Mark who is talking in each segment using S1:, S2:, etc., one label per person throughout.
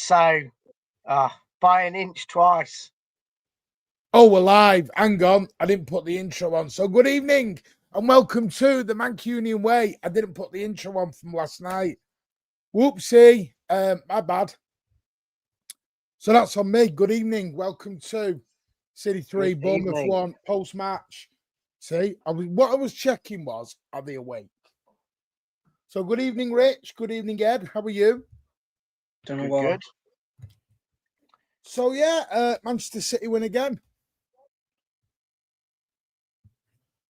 S1: So, by an inch twice.
S2: Oh, we're live. Hang on. I didn't put the intro on. So good evening and welcome to the Mancunian Way. I didn't put the intro on from last night. Whoopsie. My bad. So that's on me. Good evening. Welcome to City 3, Bournemouth 1, post-match. See, what I was checking was, are they awake? So good evening, Rich. Good evening, Ed. How are you?
S1: Good.
S2: So, yeah, Manchester City win again.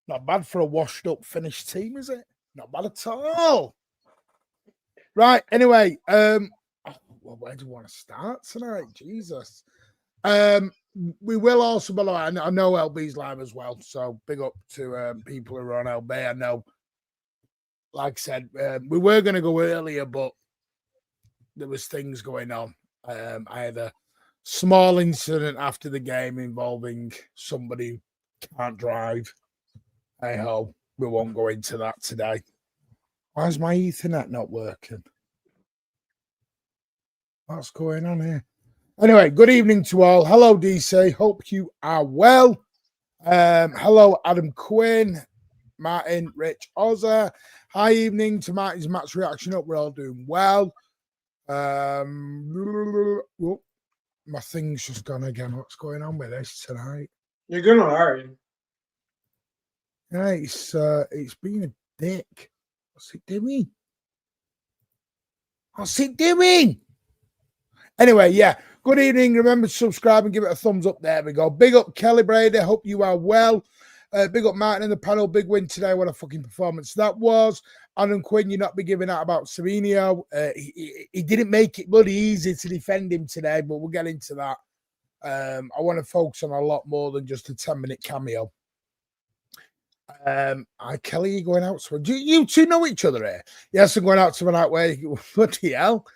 S2: Not bad for a washed-up, finished team, is it? Not bad at all. Right, anyway, where do you want to start tonight? Jesus. We will also, by the way, I know LB's live as well, so big up to people who are on LB. I know, like I said, we were going to go earlier, but there was things going on. I had a small incident after the game involving somebody who can't drive. Hey ho, we won't go into that today. Why is my Ethernet not working? What's going on here? Anyway, good evening to all. Hello, DC. Hope you are well. Hello, Adam Quinn, Martin, Rich, Ozza. Hi, evening to Martin's match reaction up. We're all doing well. Whoop, my thing's just gone again. What's going on with this tonight?
S3: You're gonna hurry.
S2: Yeah, it's been a dick. What's it doing? What's it doing? Anyway, yeah. Good evening. Remember to subscribe and give it a thumbs up. There we go. Big up Kelly Brady. Hope you are well. Big up Martin in the panel. Big win today. What a fucking performance that was. Adam Quinn, you're not be giving out about Savinio. He didn't make it bloody easy to defend him today, but we'll get into that. I want to focus on a lot more than just a 10-minute cameo. Kelly, you going out? Do you two know each other here? Yes, I'm going out to an out where bloody hell.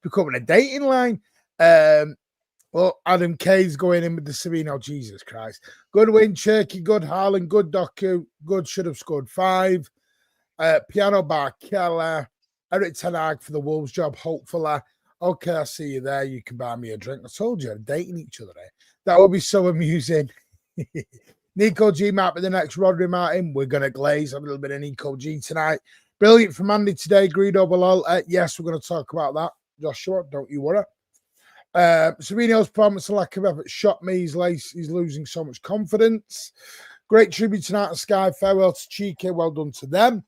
S2: Becoming a dating line. Well, Adam K's going in with the Savino. Jesus Christ. Good win, Cherki. Good Haaland. Good Doku. Good should have scored 5. Piano Bar Keller. Eric Ten Hag for the Wolves job, hopefully. Okay, I see you there. You can buy me a drink. I told you, dating each other here. That would be so amusing. Nico G might be the next Rodri Martin. We're going to glaze a little bit of Nico G tonight. Brilliant from Andy today. Greedo Balal. Yes, we're going to talk about that. Joshua, don't you worry. Savino's performance and lack of effort shocked me. He's losing so much confidence. Great tribute tonight to Sky. Farewell to Cherki. Well done to them.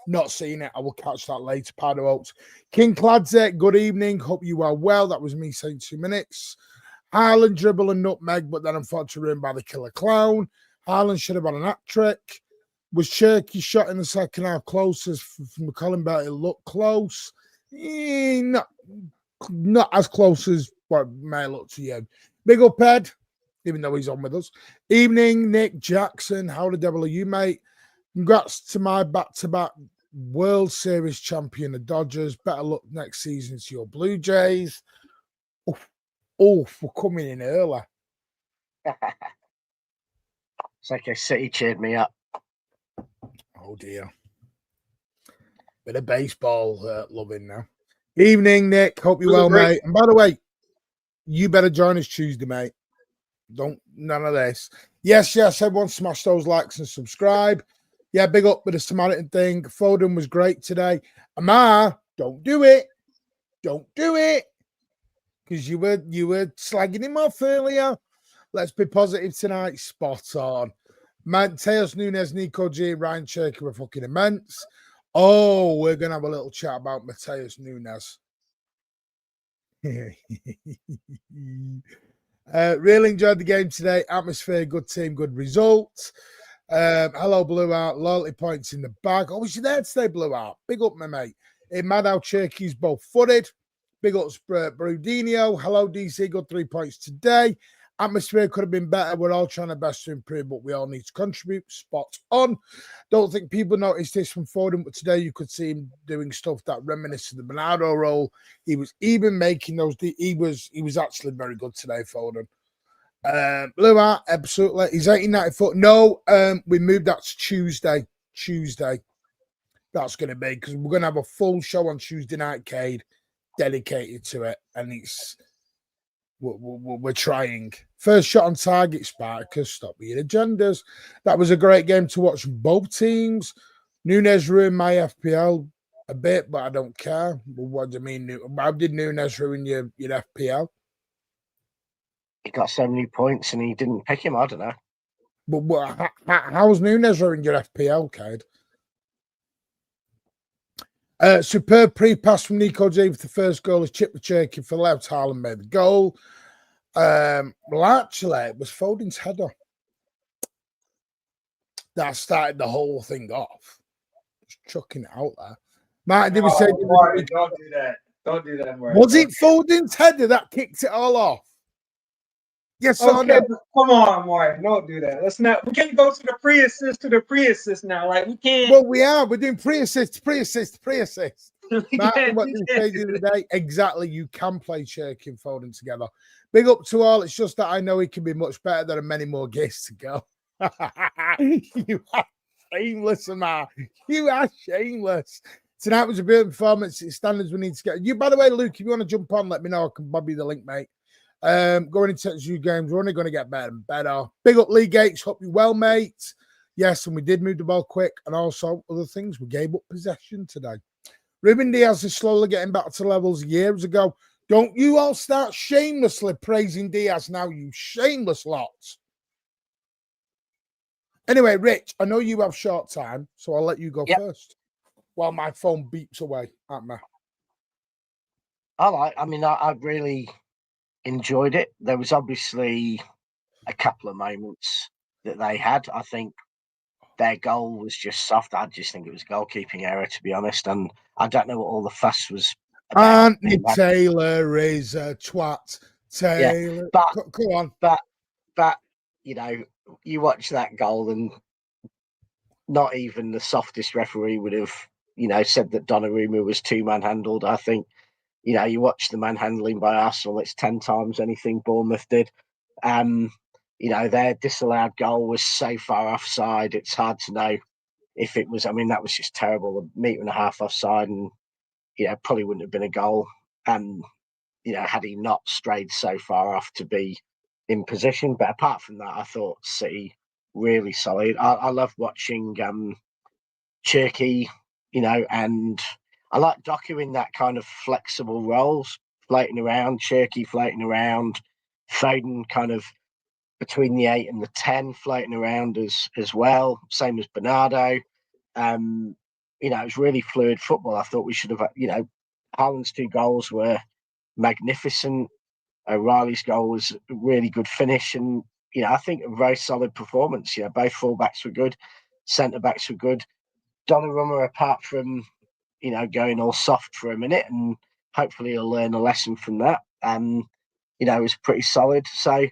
S2: Not seen it. I will catch that later. Pardo Oaks. King Cladsett, good evening. Hope you are well. That was me saying 2 minutes. Haaland dribble and nutmeg, but then unfortunately ruined by the killer clown. Haaland should have had an hat trick. Was Cherki shot in the second half closest from Colin Bell? It looked close. Not as close as what may look to you. Big up, Ed, even though he's on with us. Evening, Nick Jackson. How the devil are you, mate? Congrats to my back-to-back World Series champion, the Dodgers. Better luck next season to your Blue Jays. We're coming in early.
S1: It's like City cheered me up.
S2: Oh, dear. Bit of baseball loving now. Evening, Nick. Hope you're well, mate. And by the way, you better join us Tuesday, mate. None of this. Yes, everyone smash those likes and subscribe. Yeah, big up with the Samaritan thing. Foden was great today. Amar, don't do it. Don't do it. Because you were slagging him off earlier. Let's be positive tonight. Spot on. Mateus Nunes, Nico G, Ryan Cherki were fucking immense. Oh, we're going to have a little chat about Mateus Nunes. Really enjoyed the game today. Atmosphere, good team, good result. Hello, Blue Art. Loyalty points in the bag. Oh, was you there today, Blue Art? Big up, my mate. It mad how Cherki's both footed. Big up, Brudinho. Hello, DC. Got 3 points today. Atmosphere could have been better. We're all trying our best to improve, but we all need to contribute. Spot on. Don't think people noticed this from Foden, but today you could see him doing stuff that reminisced of the Bernardo role. He was even making those. He was actually very good today, Foden. Blue Art, absolutely. He's 1890 foot. No, we moved that to Tuesday. That's going to be because we're going to have a full show on Tuesday night, Cade. dedicated to it, and we're trying. First shot on target, Spartacus. Stop with your agendas. That was a great game to watch from both teams. Nunes ruined my FPL a bit, but I don't care. Well, what do you mean? How did Nunes ruin your FPL?
S1: He got so many points and he didn't pick him. I don't know.
S2: But how's Nunes ruined your FPL, Cade? Superb pre-pass from Nico J for the first goal. He chipped the Cherki for left. Haaland made the goal. Well, actually, it was Foden's header that started the whole thing off. Just chucking it out there. Martin, did we say?
S3: Martin, don't do that. Don't do that, Martin.
S2: Was it Foden's header that kicked it all off? Yes or
S3: Okay,
S2: no?
S3: come on, Martin. Don't do that. Let's not. We can't go to the pre-assist now. Like we can't.
S2: Well, we are. We're doing pre-assist.
S3: We
S2: Martin,
S3: can't
S2: what
S3: do
S2: did you
S3: that.
S2: say the other day? Exactly. You can play Cherki and Foden together. Big up to all. It's just that I know he can be much better. There are many more games to go. You are shameless, Amar. You are shameless. Tonight was a brilliant performance. It's standards we need to get. You, by the way, Luke, if you want to jump on, let me know. I can bob you the link, mate. Going into these games, we're only going to get better and better. Big up Lee Gates. Hope you well, mate. Yes, and we did move the ball quick, and also other things. We gave up possession today. Ruben Diaz is slowly getting back to levels years ago. Don't you all start shamelessly praising Diaz now, you shameless lots. Anyway, Rich, I know you have short time, so I'll let you go first while my phone beeps away at me.
S1: I really enjoyed it. There was obviously a couple of moments that they had. I think their goal was just soft. I just think it was a goalkeeping error, to be honest. And I don't know what all the fuss was about.
S2: Anthony Taylor is a twat. Taylor,
S1: yeah,
S2: go on.
S1: But you know, you watch that goal, and not even the softest referee would have, said that Donnarumma was too manhandled. I think, you watch the manhandling by Arsenal, it's 10 times anything Bournemouth did. Their disallowed goal was so far offside, it's hard to know if it was. I mean, that was just terrible. A metre and a half offside, and probably wouldn't have been a goal. Had he not strayed so far off to be in position. But apart from that, I thought City really solid. I love watching Cherki, and I like Doku in that kind of flexible roles, floating around, Cherki floating around, Foden kind of between the 8 and the 10 floating around as well. Same as Bernardo. It was really fluid football. I thought we should have, Haaland's 2 goals were magnificent. O'Reilly's goal was a really good finish, and I think a very solid performance. Both fullbacks were good, centre backs were good. Donnarumma, apart from going all soft for a minute, and hopefully he'll learn a lesson from that. It was pretty solid. So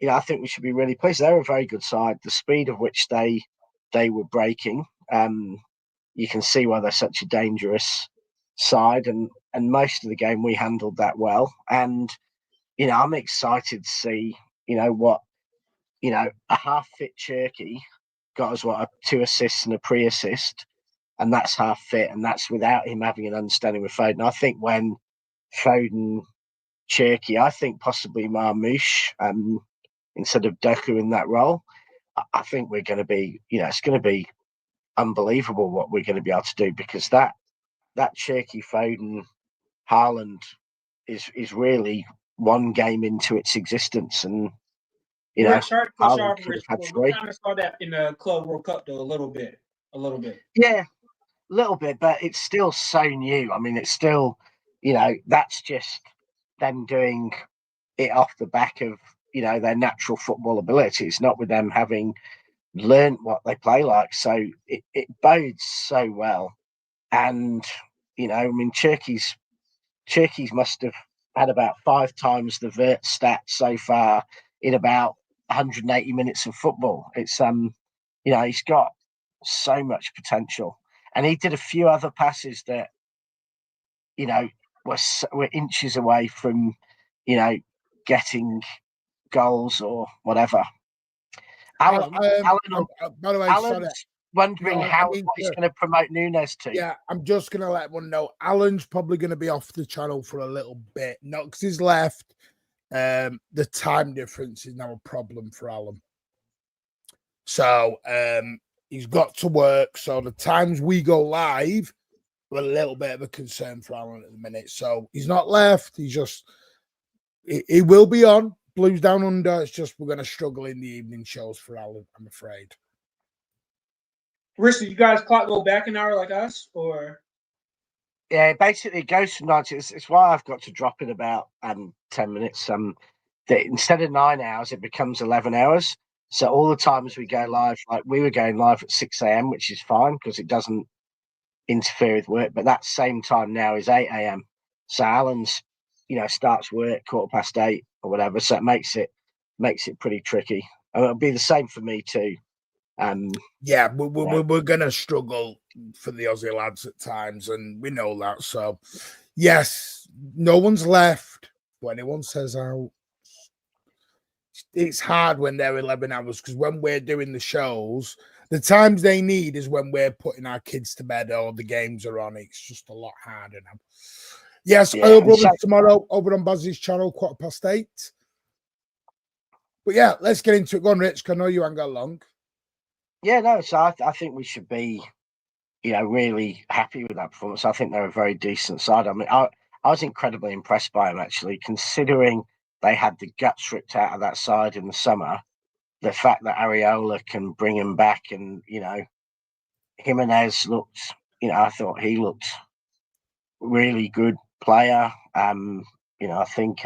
S1: I think we should be really pleased. They're a very good side. The speed of which they were breaking, you can see why they're such a dangerous side. And most of the game we handled that well. And I'm excited to see, what, a half-fit Cherki got us, 2 assists and a pre-assist, and that's half fit, and that's without him having an understanding with Foden. I think when Foden, Cherki, I think possibly Marmoush, instead of Doku in that role, I think we're going to be, it's going to be unbelievable what we're going to be able to do, because that Cherki, Foden, Haaland is really one game into its existence, and Haaland could have had 3.
S3: We kind of saw that in the Club World Cup, though, a little bit.
S1: Yeah, a little bit, but it's still so new. I mean, it's still, that's just them doing it off the back of, their natural football abilities, not with them having learned what they play like. So it bodes so well. And, Cherki's must have had about 5 times the vert stats so far in about 180 minutes of football. It's, he's got so much potential. And he did a few other passes that, were inches away from, getting goals or whatever.
S2: By the way, sorry.
S1: wondering
S2: No,
S1: what he's going to promote Nunes to.
S2: Yeah, I'm just going to let one know. Alan's probably going to be off the channel for a little bit. Not because he's left. The time difference is now a problem for Alan. So he's got to work. So the times we go live are a little bit of a concern for Alan at the minute. So he's not left. He's just, he will be on Blues Down Under. It's just we're going to struggle in the evening shows for Alan, I'm afraid.
S3: Rich, you guys clock go back an hour like us, or?
S1: Yeah, basically it goes from 90. It's why I've got to drop in about 10 minutes. That instead of 9 hours, it becomes 11 hours. So all the times we go live, like we were going live at 6 a.m., which is fine because it doesn't interfere with work. But that same time now is 8 a.m. So Alan's, starts work 8:15 or whatever. So it makes it pretty tricky. And it'll be the same for me too.
S2: Yeah, we're going to struggle for the Aussie lads at times, and we know that. So, yes, no one's left. But anyone says out, it's hard when they're 11 hours because when we're doing the shows, the times they need is when we're putting our kids to bed or the games are on. It's just a lot harder now. Yes, Earl Brothers tomorrow over on Bazzy's channel, 8:15. But yeah, let's get into it. Go on, Rich, because I know you haven't got long.
S1: Yeah, no, so I think we should be, really happy with that performance. I think they're a very decent side. I mean, I was incredibly impressed by them, actually, considering they had the guts ripped out of that side in the summer. The fact that Areola can bring him back and, Jimenez looked, I thought he looked really good player. I think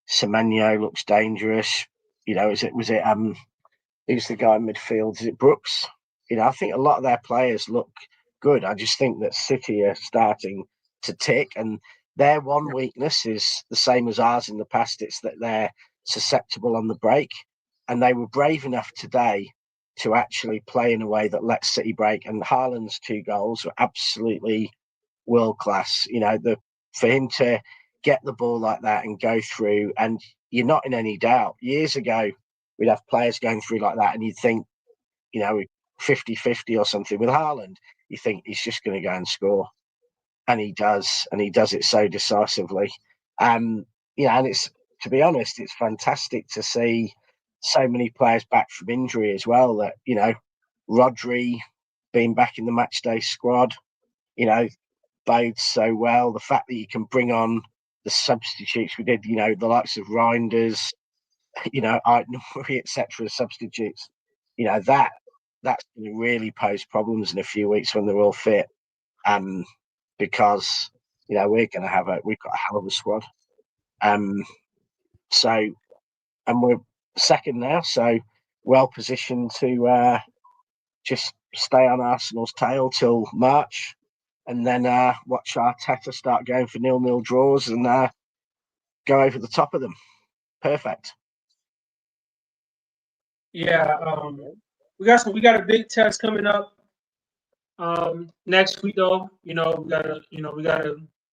S1: Semenyo looks dangerous. Was it who's the guy in midfield? Is it Brooks? I think a lot of their players look good. I just think that City are starting to tick, and their one weakness is the same as ours in the past. It's that they're susceptible on the break, and they were brave enough today to actually play in a way that lets City break. And Haaland's 2 goals were absolutely world class. For him to get the ball like that and go through, and you're not in any doubt. Years ago, we'd have players going through like that, and you'd think, 50-50 or something. With Haaland, you think he's just going to go and score, and he does it so decisively. And it's, to be honest, it's fantastic to see so many players back from injury as well. That Rodri being back in the matchday squad, bodes so well. The fact that you can bring on the substitutes we did, the likes of Reinders, etc. substitutes, that's going to really pose problems in a few weeks when they're all fit. Because we've got a hell of a squad. So, and we're second now, so well positioned to just stay on Arsenal's tail till March, and then watch Arteta start going for 0-0 draws and go over the top of them. Perfect.
S3: Yeah, we got a big test coming up next week though. We gotta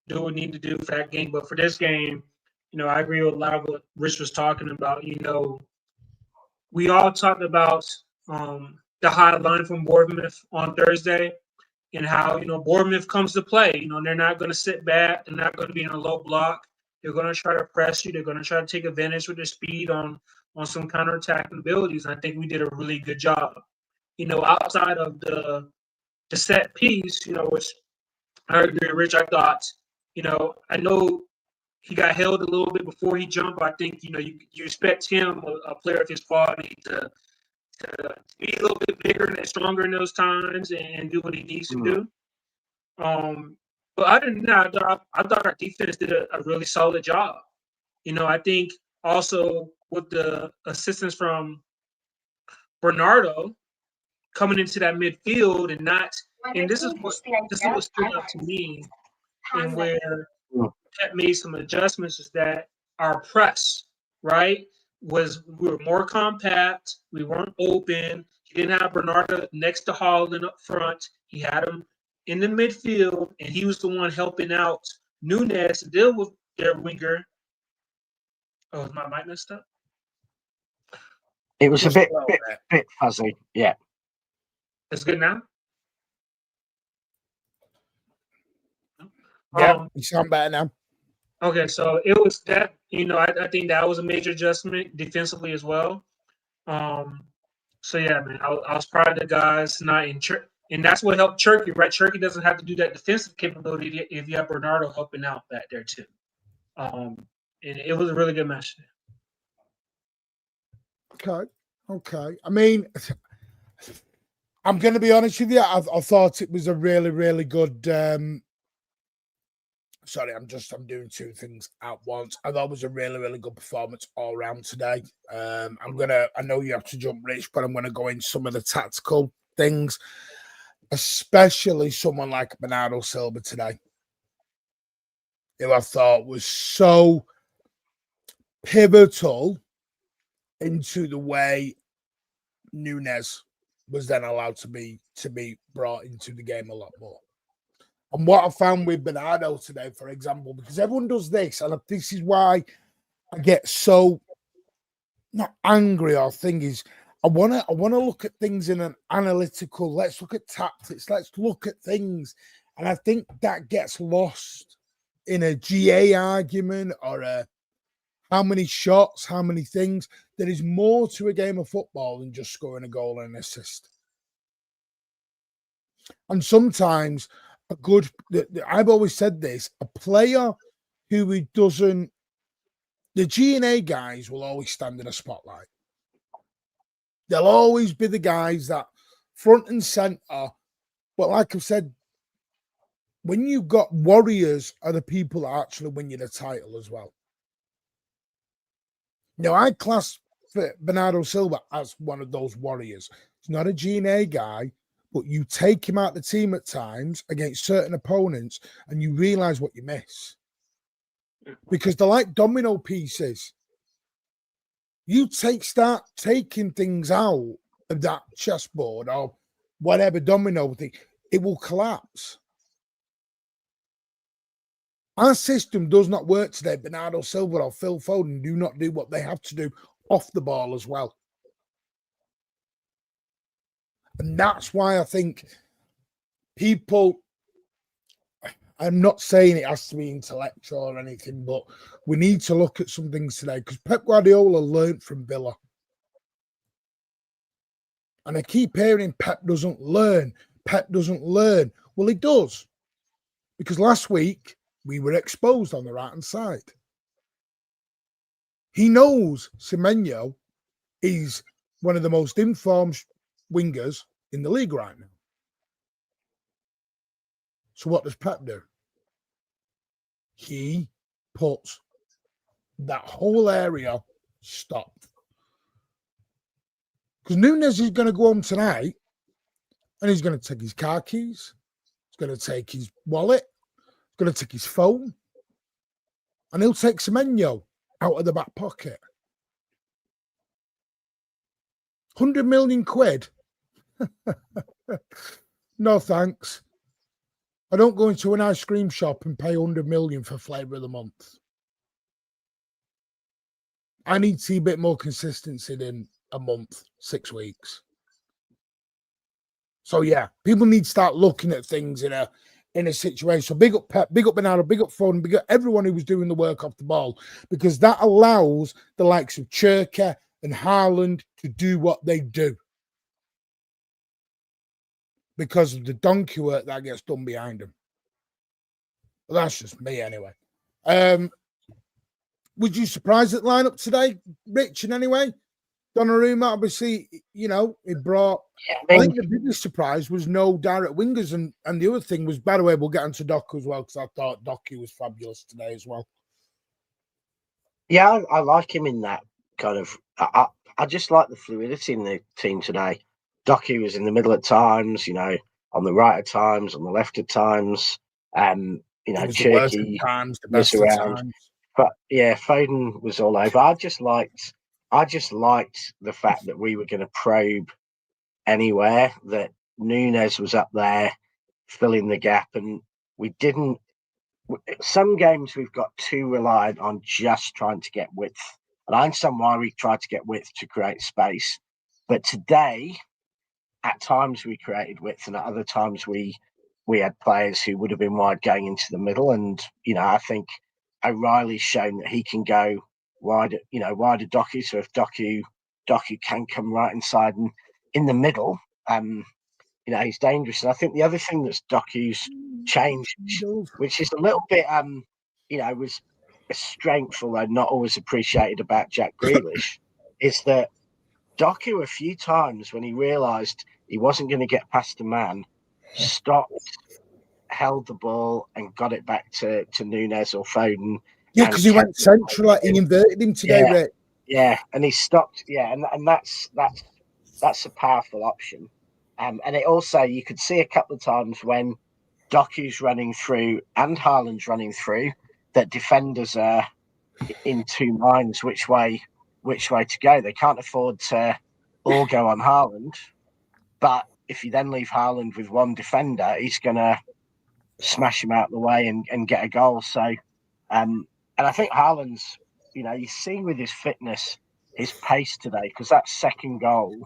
S3: do what we need to do for that game. But for this game, I agree with a lot of what Rich was talking about. We all talked about the high line from Bournemouth on Thursday and how Bournemouth comes to play. They're not going to sit back. They're not going to be in a low block. They're going to try to press you. They're going to try to take advantage with their speed on some counterattacking abilities. And I think we did a really good job. Outside of the set piece, which I agree, Rich. I thought, I know he got held a little bit before he jumped. I think you expect him, a player of his quality, to be a little bit bigger and stronger in those times and do what he needs to do. But other than that, I thought our defense did a really solid job. I think also with the assistance from Bernardo coming into that midfield and this is what stood out to me and where Pep made some adjustments is that our press, right, we were more compact. We weren't open. He didn't have Bernardo next to Haaland up front. He had him in the midfield, and he was the one helping out Nunes to deal with their winger. Oh, is my mic messed up?
S1: It was a bit fuzzy. Yeah.
S3: It's good now?
S2: Yeah, you sound better now.
S3: Okay, so it was that, I think that was a major adjustment defensively as well. So yeah, man, I was proud of the guys tonight, and that's what helped Cherki, right? Cherki doesn't have to do that defensive capability if you have Bernardo helping out back there too. And it was a really good match today.
S2: Okay. I mean, I'm going to be honest with you. I thought it was a really, really good. Sorry, I'm doing two things at once. I thought it was a really, really good performance all around today. I know you have to jump, Rich, but I'm going to go in some of the tactical things, especially someone like Bernardo Silva today, who I thought was so pivotal into the way Núñez was then allowed to be brought into the game a lot more. And what I found with Bernardo today, for example, because everyone does this, and this is why I get so not angry or thing is, I wanna look at things in an analytical. Let's look at tactics. Let's look at things, and I think that gets lost in a GA argument or a how many shots, how many things. There is more to a game of football than just scoring a goal and an assist. And sometimes I've always said this, a player who doesn't, the G&A guys will always stand in a spotlight. They'll always be the guys that front and center. But like I've said, when you've got warriors are the people that actually win you the title as well. Now, I class Bernardo Silva as one of those warriors. He's not a G&A guy, but you take him out the team at times against certain opponents and you realize what you miss. Because they're like domino pieces. You start taking things out of that chessboard or whatever domino thing, it will collapse. Our system does not work today. Bernardo Silva or Phil Foden do not do what they have to do off the ball as well. And that's why I think people, I'm not saying it has to be intellectual or anything, but we need to look at some things today because Pep Guardiola learned from Villa. And I keep hearing Pep doesn't learn. Pep doesn't learn. Well, he does. Because last week, we were exposed on the right-hand side. He knows Semenyo is one of the most informed wingers in the league right now. So what does Pep do? He puts that whole area stopped. Because Núñez is going to go home tonight and he's going to take his car keys, he's going to take his wallet, he's going to take his phone, and he'll take Semenyo out of the back pocket. 100 million quid? No thanks. I don't go into an ice cream shop and pay 100 million for flavour of the month. I need to see a bit more consistency than a month, 6 weeks. So yeah, people need to start looking at things in a situation. So big up Pep, big up Bernardo, big up Foden, big up everyone who was doing the work off the ball, because that allows the likes of Cherki and Haaland to do what they do. Because of the donkey work that gets done behind them. Well, that's just me anyway. Was you surprised at the lineup today, Rich, in any way? Donnarumma, obviously, he brought... I think the biggest surprise was no direct wingers, and the other thing was, by the way, we'll get onto Doku as well, because I thought Doku was fabulous today as well.
S1: Yeah, I like him in that kind of... I just like the fluidity in the team today. Doku was in the middle at times, on the right at times, on the left at times. Cherki was around. But yeah, Foden was all over. I just liked the fact that we were going to probe anywhere, that Núñez was up there filling the gap, and we didn't. Some games we've got too reliant on just trying to get width, and I understand why we tried to get width to create space. But today, at times we created width, and at other times we had players who would have been wide going into the middle. And I think O'Reilly's shown that he can go wide, wide of Doku. So if Doku can come right inside and in the middle, he's dangerous. And I think the other thing that's Doku's changed, which is a little bit, was a strength, although not always appreciated about Jack Grealish, is that Doku a few times when he realised he wasn't going to get past a man, stopped, held the ball and got it back to Nunes or Foden.
S2: Yeah, because he went central, like he inverted him today, Rick.
S1: Yeah, and he stopped. Yeah, and that's a powerful option. And it also, you could see a couple of times when Doku's running through and Haaland's running through, that defenders are in two minds which way to go. They can't afford to all go on Haaland, but if you then leave Haaland with one defender, he's going to smash him out of the way and get a goal. So, and I think Haaland's, you see with his fitness, his pace today, because that second goal,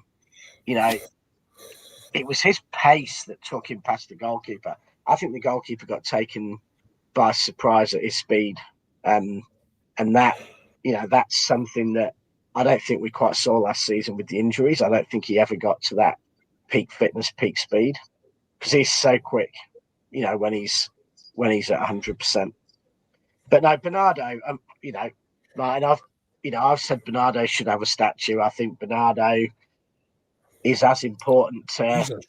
S1: it was his pace that took him past the goalkeeper. I think the goalkeeper got taken by surprise at his speed. And that, that's something that I don't think we quite saw last season with the injuries. I don't think he ever got to that peak fitness, peak speed, because he's so quick, when he's at 100%. But no, Bernardo, I've said Bernardo should have a statue. I think Bernardo is as important to.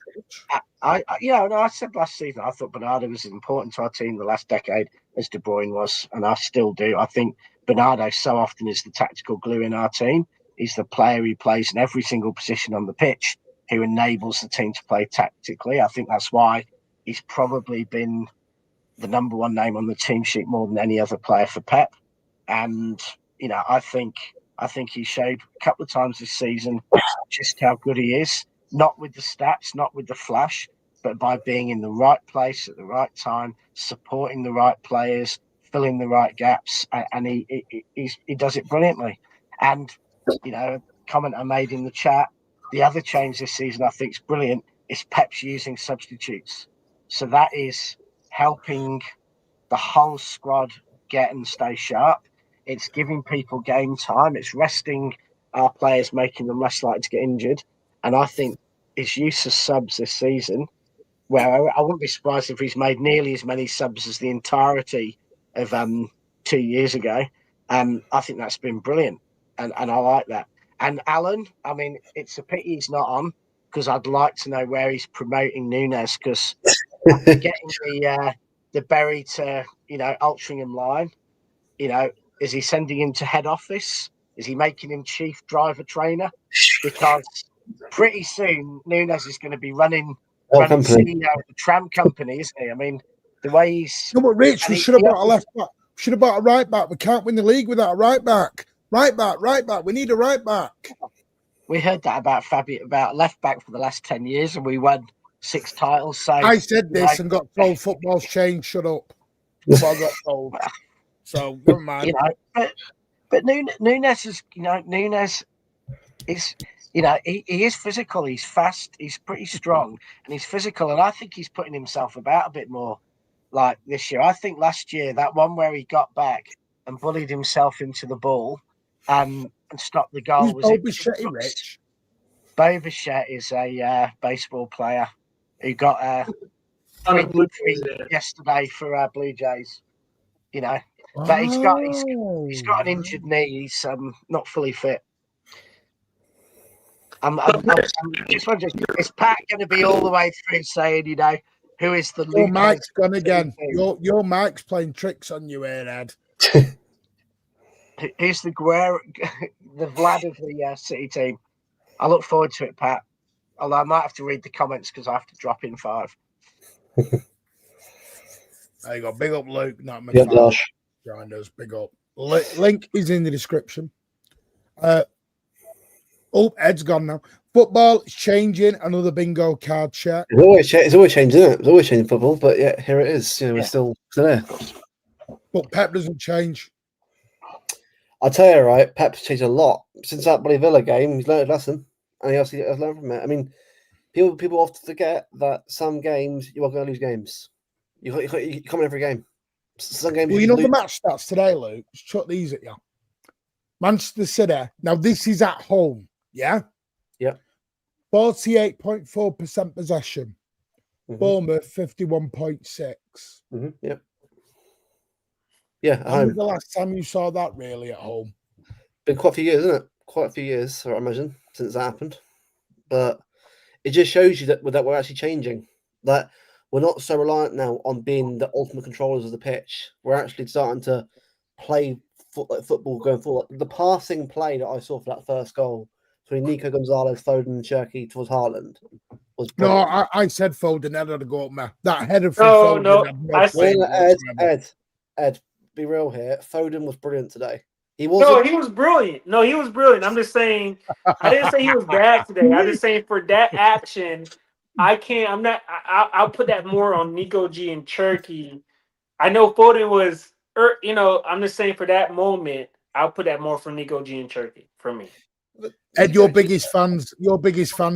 S1: I said last season I thought Bernardo was as important to our team the last decade as De Bruyne was, and I still do. I think Bernardo so often is the tactical glue in our team. He's the player who plays in every single position on the pitch, who enables the team to play tactically. I think that's why he's probably been the number one name on the team sheet more than any other player for Pep. And I think he showed a couple of times this season just how good he is, not with the stats, not with the flash, but by being in the right place at the right time, supporting the right players, filling the right gaps, and he does it brilliantly. And a comment I made in the chat, the other change this season I think is brilliant is Pep's using substitutes. So that is helping the whole squad get and stay sharp. It's giving people game time. It's resting our players, making them less likely to get injured. And I think his use of subs this season, where I wouldn't be surprised if he's made nearly as many subs as the entirety of 2 years ago. I think that's been brilliant. And I like that. And Alan, I mean, it's a pity he's not on, because I'd like to know where he's promoting Nunes, because getting the Bury to, Altrincham line, is he sending him to head office? Is he making him chief driver trainer? Because pretty soon Nunes is going to be running CEO of the tram company, isn't he? I mean, the way he's.
S2: No, but Rich, we should have bought a left back. Should have bought a right back. We can't win the league without a right back. Right back. We need a right back.
S1: We heard that about left back for the last 10 years, and we won 6 titles. So
S2: I said this and got told football's changed. Shut up. Football got told. So never mind.
S1: But Nunes is, Nunes is, he is physical. He's fast. He's pretty strong, and he's physical. And I think he's putting himself about a bit more like this year. I think last year, that one where he got back and bullied himself into the ball and stopped the goal.
S2: Who's Bobichette, Rich?
S1: Bobichette is a baseball player who got a free yesterday for Blue Jays. But he's got an injured knee. He's not fully fit. I'm just wondering, is Pat going to be all the way through saying, who is the
S2: Your mic's gone again. Your mic's playing tricks on you, Airhead.
S1: He's the Vlad of the City team. I look forward to it, Pat. Although I might have to read the comments because I have to drop in 5.
S2: There you go. Big up, Luke. Not my
S4: Josh.
S2: Joined us. Big up. Link is in the description. Ed's gone now. Football is changing. Another bingo card check.
S4: It's always changing, isn't it? It's always changing football, but yeah, here it is. We're still there.
S2: But Pep doesn't change.
S4: I'll tell you, right, Pep's changed a lot since that bloody Villa game. He's learned a lesson, and he obviously has learned from it. I mean, People often forget that some games you are going to lose games. You come in every game. Some games
S2: Well,
S4: you
S2: you know
S4: lose.
S2: the match stats today, Luke. Just chuck these at you. Manchester City. Now this is at home. Yeah.
S4: Yep.
S2: 48.4% possession. Bournemouth 51.6.
S4: Yep. Yeah.
S2: When was the last time you saw that really at home?
S4: Been quite a few years, isn't it? Quite a few years, I imagine, since that happened. But it just shows you that we're actually changing. That we're not so reliant now on being the ultimate controllers of the pitch. We're actually starting to play football going forward. The passing play that I saw for that first goal between Nico Gonzalez, Foden, and Cherki towards Haaland was brilliant.
S2: No, I said Foden had to go up, man. That header from
S3: No,
S2: Foden
S3: no,
S2: had no
S3: I
S2: play
S3: said
S2: whatsoever.
S4: Ed, be real here. Foden was brilliant today. He
S3: no.
S4: wasn't.
S3: He was brilliant. No, he was brilliant. I'm just saying. I didn't say he was bad today. I'm just saying for that action, I can't. I'm not. I'll put that more on Nico G and Cherky. I know Foden was. I'm just saying for that moment, I'll put that more for Nico G and Cherky for me.
S2: Ed, your biggest fans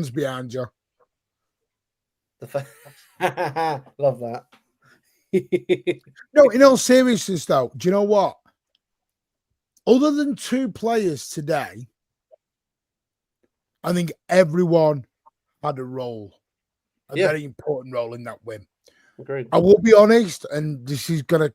S2: behind you.
S4: Love that.
S2: No, in all seriousness, though, do you know what? Other than two players today, I think everyone had a role, a very important role in that win.
S4: Agreed.
S2: I will be honest, and this is going to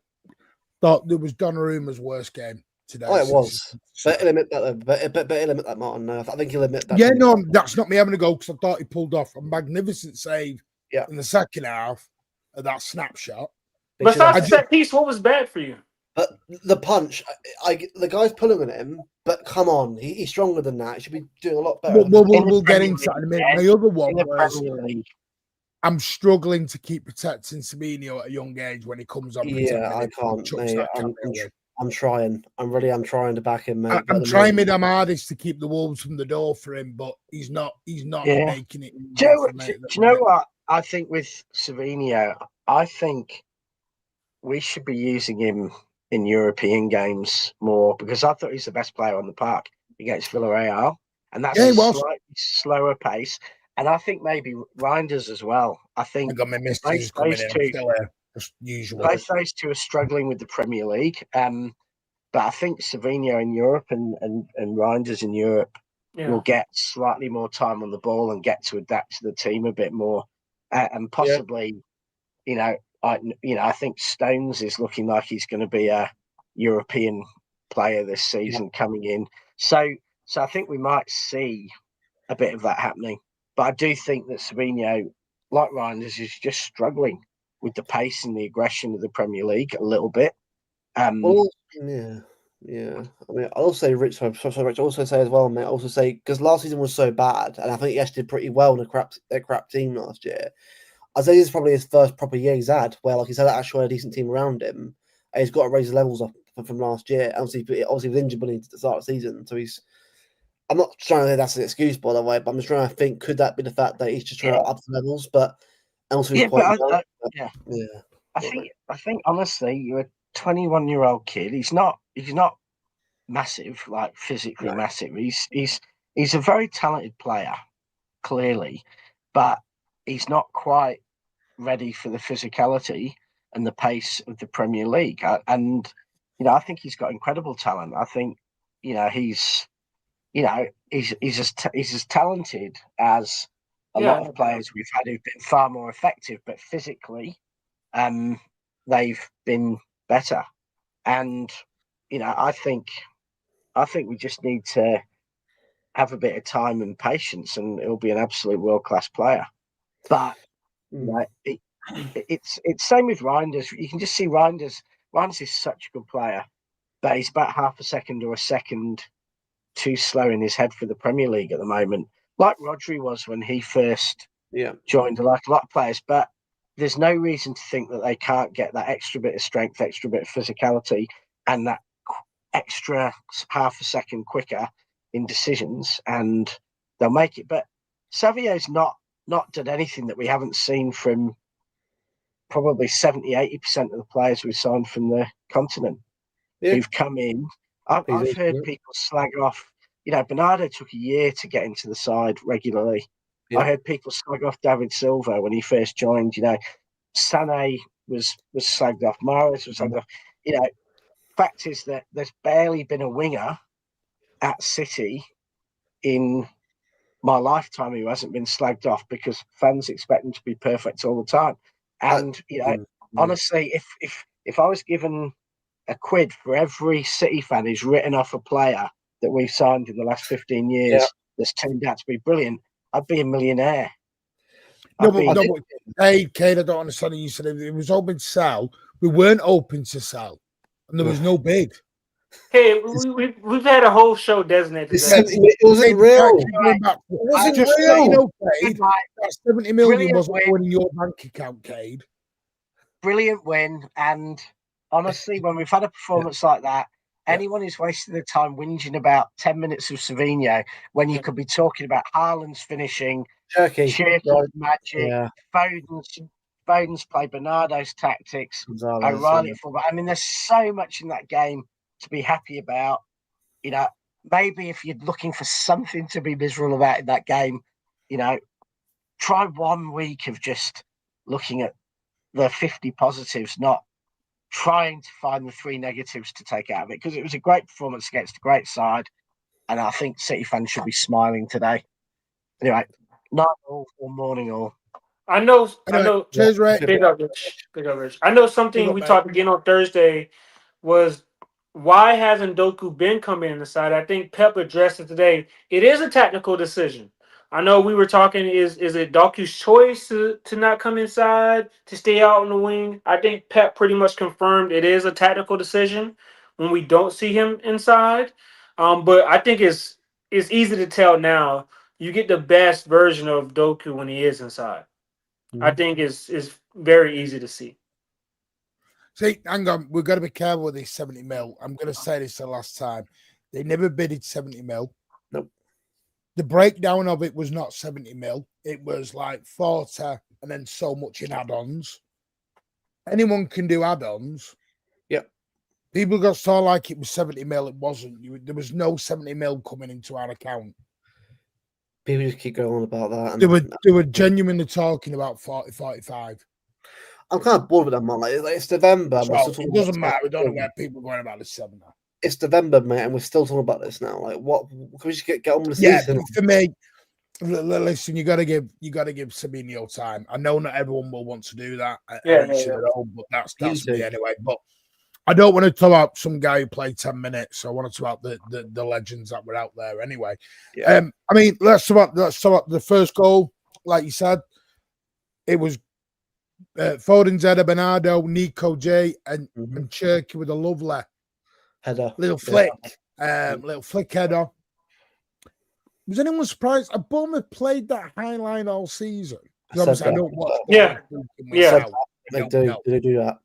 S2: thought it was Donnarumma's worst game today.
S4: Oh, it was. But he'll admit that, but he'll admit that, Martin. I think he'll admit that.
S2: Yeah, no, that's not me having a go because I thought he pulled off a magnificent save in the second half of that snapshot.
S3: Besides the set piece, what was bad for you?
S4: But the punch, the guy's pulling at him, but come on, he's stronger than that. He should be doing a lot better.
S2: We'll get into that in a minute. My other one was I'm struggling to keep protecting Sabino at a young age when he comes on.
S4: Yeah, I can't. Mate, I'm trying. I'm trying to back him, mate.
S2: I'm trying my damn hardest to keep the Wolves from the door for him, but he's not making it.
S1: Do you know what? I think with Savinio, I think we should be using him in European games more because I thought he's the best player on the park against Villarreal, and that's a slightly slower pace. And I think maybe Reinders as well. I think
S2: got my missus coming in still as usual.
S1: Both those two are struggling with the Premier League. But I think Savinio in Europe and Reinders in Europe will get slightly more time on the ball and get to adapt to the team a bit more. And possibly, I think Stones is looking like he's going to be a European player this season coming in. So I think we might see a bit of that happening. But I do think that Savinio, like Reinders, is just struggling with the pace and the aggression of the Premier League a little bit.
S4: Yeah. I mean, I'll say Rich. I also say as well, mate. I also say because last season was so bad, and I think he actually did pretty well in a crap team last year. I'd say this is probably his first proper year he's had, where like he's had actually a decent team around him. And he's got to raise his levels up from last year. Obviously, was injured when he started the season, so he's. I'm not trying to say that's an excuse, by the way, but I'm just trying to think: could that be the fact that he's just trying to up the levels? But also, he's quite young.
S1: I think honestly, you're a 21-year-old kid. He's not massive, like physically massive. He's a very talented player, clearly, but he's not quite ready for the physicality and the pace of the Premier League. And I think he's got incredible talent. I think he's as talented as a lot of players we've had who've been far more effective, but physically, they've been better. And I think we just need to have a bit of time and patience, and it'll be an absolute world-class player. But it's same with Reinders. You can just see Reinders. Reinders is such a good player, but he's about half a second or a second too slow in his head for the Premier League at the moment, like Rodri was when he first joined, like a lot of players. But there's no reason to think that they can't get that extra bit of strength, extra bit of physicality, and that extra half a second quicker in decisions, and they'll make it. But Savio's not done anything that we haven't seen from probably 70-80% of the players we've signed from the continent who've come in. I've heard people slag off. Bernardo took a year to get into the side regularly. I heard people slag off David Silva when he first joined. You know, Sané was slagged off. Mahrez was slagged off. You know, fact is that there's barely been a winger at City in my lifetime who hasn't been slagged off, because fans expect them to be perfect all the time. And you know, honestly, if I was given a quid for every City fan who's written off a player that we've signed in the last 15 years that's turned out to be brilliant, I'd be a millionaire.
S2: Cade, I don't understand. You said it was open to sell. We weren't open to sell, and there was no bid.
S3: Hey, we've had a whole show designated.
S4: It wasn't real.
S2: It wasn't just real. You know, Cade, that 70 million wasn't going in your bank account, Cade.
S1: Brilliant win, and honestly, when we've had a performance like that, anyone who's wasting their time whinging about 10 minutes of Savinho when you could be talking about Haaland's finishing, Cherki's magic, Foden's play, Bernardo's tactics, O'Reilly fullback. I mean, there's so much in that game to be happy about. You know, maybe if you're looking for something to be miserable about in that game, you know, try 1 week of just looking at the 50 positives, not trying to find the 3 negatives to take out of it, because it was a great performance against a great side, and I think City fans should be smiling today. Anyway, night all or morning all.
S3: I know.
S2: Cheers, Ray.
S3: Big up, Rich. I know something we talked again on Thursday was, why hasn't Doku been coming in the side? I think Pep addressed it today. It is a tactical decision. I know we were talking, is it Doku's choice to not come inside, to stay out on the wing? I think Pep pretty much confirmed it is a tactical decision when we don't see him inside. But I think it's easy to tell now. You get the best version of Doku when he is inside. I think it's very easy to see.
S2: See, hang on, we've got to be careful with this 70 mil. I'm going to say this the last time. They never bidded 70 mil.
S4: Nope.
S2: The breakdown of it was not 70 mil. It was like 40 and then so much in add-ons. Anyone can do add-ons.
S4: Yep.
S2: People got so like it was 70 mil. It wasn't. There was no 70 mil coming into our account.
S4: People just keep going on about that.
S2: They were genuinely talking about 40, 45.
S4: I'm kind of bored with that, man. Like, it's November.
S2: So it doesn't matter. We don't know where people are going about this 7 now.
S4: It's November, mate, and we're still talking about this now. Like, what? Can we just get on with the season?
S2: Yeah, for me, listen, you got to give Sabinho time. I know not everyone will want to do that. But that's me anyway. But I don't want to talk about some guy who played 10 minutes. I want to talk about the legends that were out there anyway.
S4: Yeah.
S2: I mean, let's talk about the first goal. Like you said, it was Foden's header, Bernardo, Nico J, and Cherki with a lovely
S4: header,
S2: little flick header. Was anyone surprised? Bournemouth played that high line all season. I don't watch.
S3: Yeah.
S4: They do that.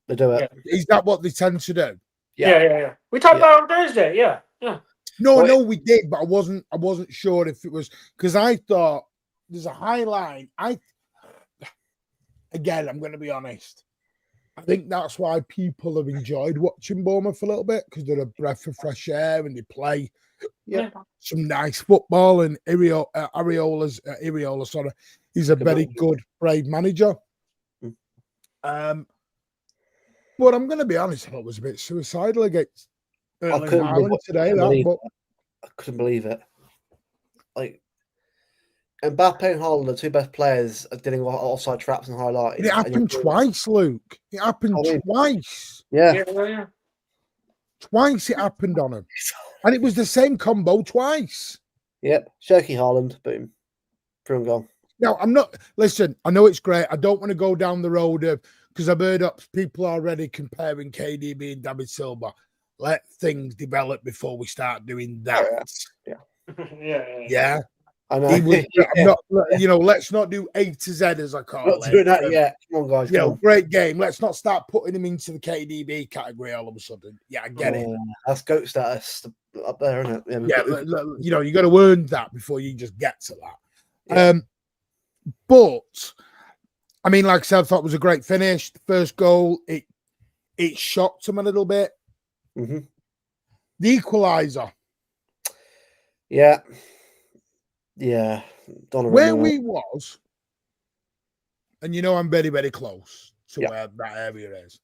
S4: They do it.
S2: Is that what they tend to do?
S3: Yeah. We talked about it on Thursday. Yeah.
S2: No, we did, but I wasn't sure if it was, because I thought there's a high line. Again, I'm going to be honest. I think that's why people have enjoyed watching Bournemouth a little bit, because they're a breath of fresh air and they play some nice football. And Iriola, sorry, he's a very good, brave manager. But I'm going to be honest, I thought it was a bit suicidal against Erling Haaland today.
S4: I couldn't believe it. Like, Mbappe and Haaland, the two best players, are dealing with offside traps and highlights.
S2: It happened twice, Luke. It happened twice.
S4: Yeah.
S2: Twice it happened on him. And it was the same combo twice.
S4: Yep. Cherki, Haaland, boom. Through and goal.
S2: Now, listen, I know it's great. I don't want to go down the road of, because I've heard people already comparing KDB and David Silva. Let things develop before we start doing that.
S3: Yeah.
S4: I know.
S2: I'm not, let's not do A to Z, as I call it.
S4: Not doing that yet. Come on, guys.
S2: Great game. Let's not start putting him into the KDB category all of a sudden. Yeah, I get it.
S4: That's GOAT status up there, isn't it?
S2: You got to earn that before you just get to that. But I mean, like I said, I thought it was a great finish. The first goal, it shocked him a little bit. The equaliser.
S4: Yeah. Yeah,
S2: Where we was, and I'm very, very close to where that area is.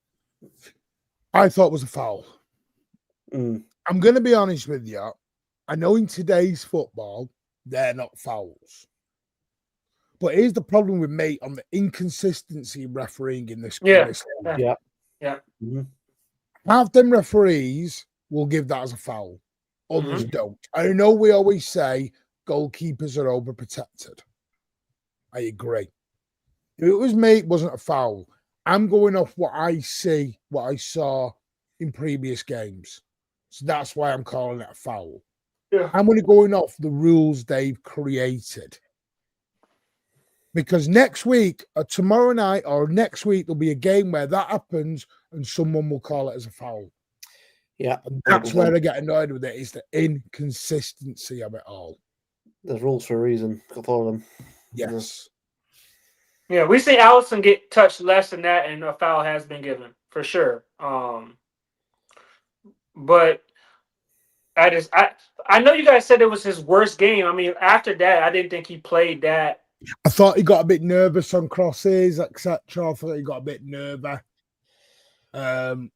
S2: I thought it was a foul. I'm going to be honest with you. I know in today's football, they're not fouls. But here's the problem with me on the inconsistency refereeing in this.
S3: Yeah.
S2: Half them referees will give that as a foul. Others don't. I know we always say goalkeepers are overprotected. I agree. If it was me, it wasn't a foul. I'm going off what I see, what I saw in previous games. So that's why I'm calling it a foul.
S3: Yeah.
S2: I'm only going off the rules they've created. Because next week or tomorrow night or next week, there'll be a game where that happens and someone will call it as a foul.
S4: Yeah.
S2: And that's where I get annoyed with it, is the inconsistency of it all.
S4: There's rules for a reason. Got to follow them.
S2: Yes.
S3: Yeah, we see Allison get touched less than that, and a foul has been given for sure. But I know you guys said it was his worst game. I mean, after that, I didn't think he played that.
S2: I thought he got a bit nervous on crosses, etc. I thought he got a bit nervous on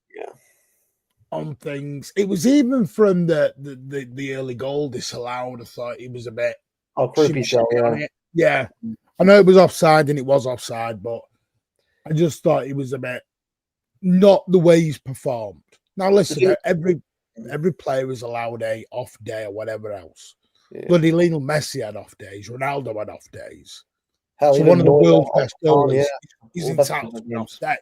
S2: things. It was even from the early goal disallowed. I thought he was a bit
S4: creepy shot.
S2: Yeah. I know it was offside and it was offside, but I just thought he was a bit not the way he's performed. Now listen, every player is allowed a off day or whatever else. Yeah. Bloody Lionel Messi had off days. Ronaldo had off days.
S4: Hell,
S2: so one of the world's best goalies,
S4: yeah.
S2: He's entitled to an off day.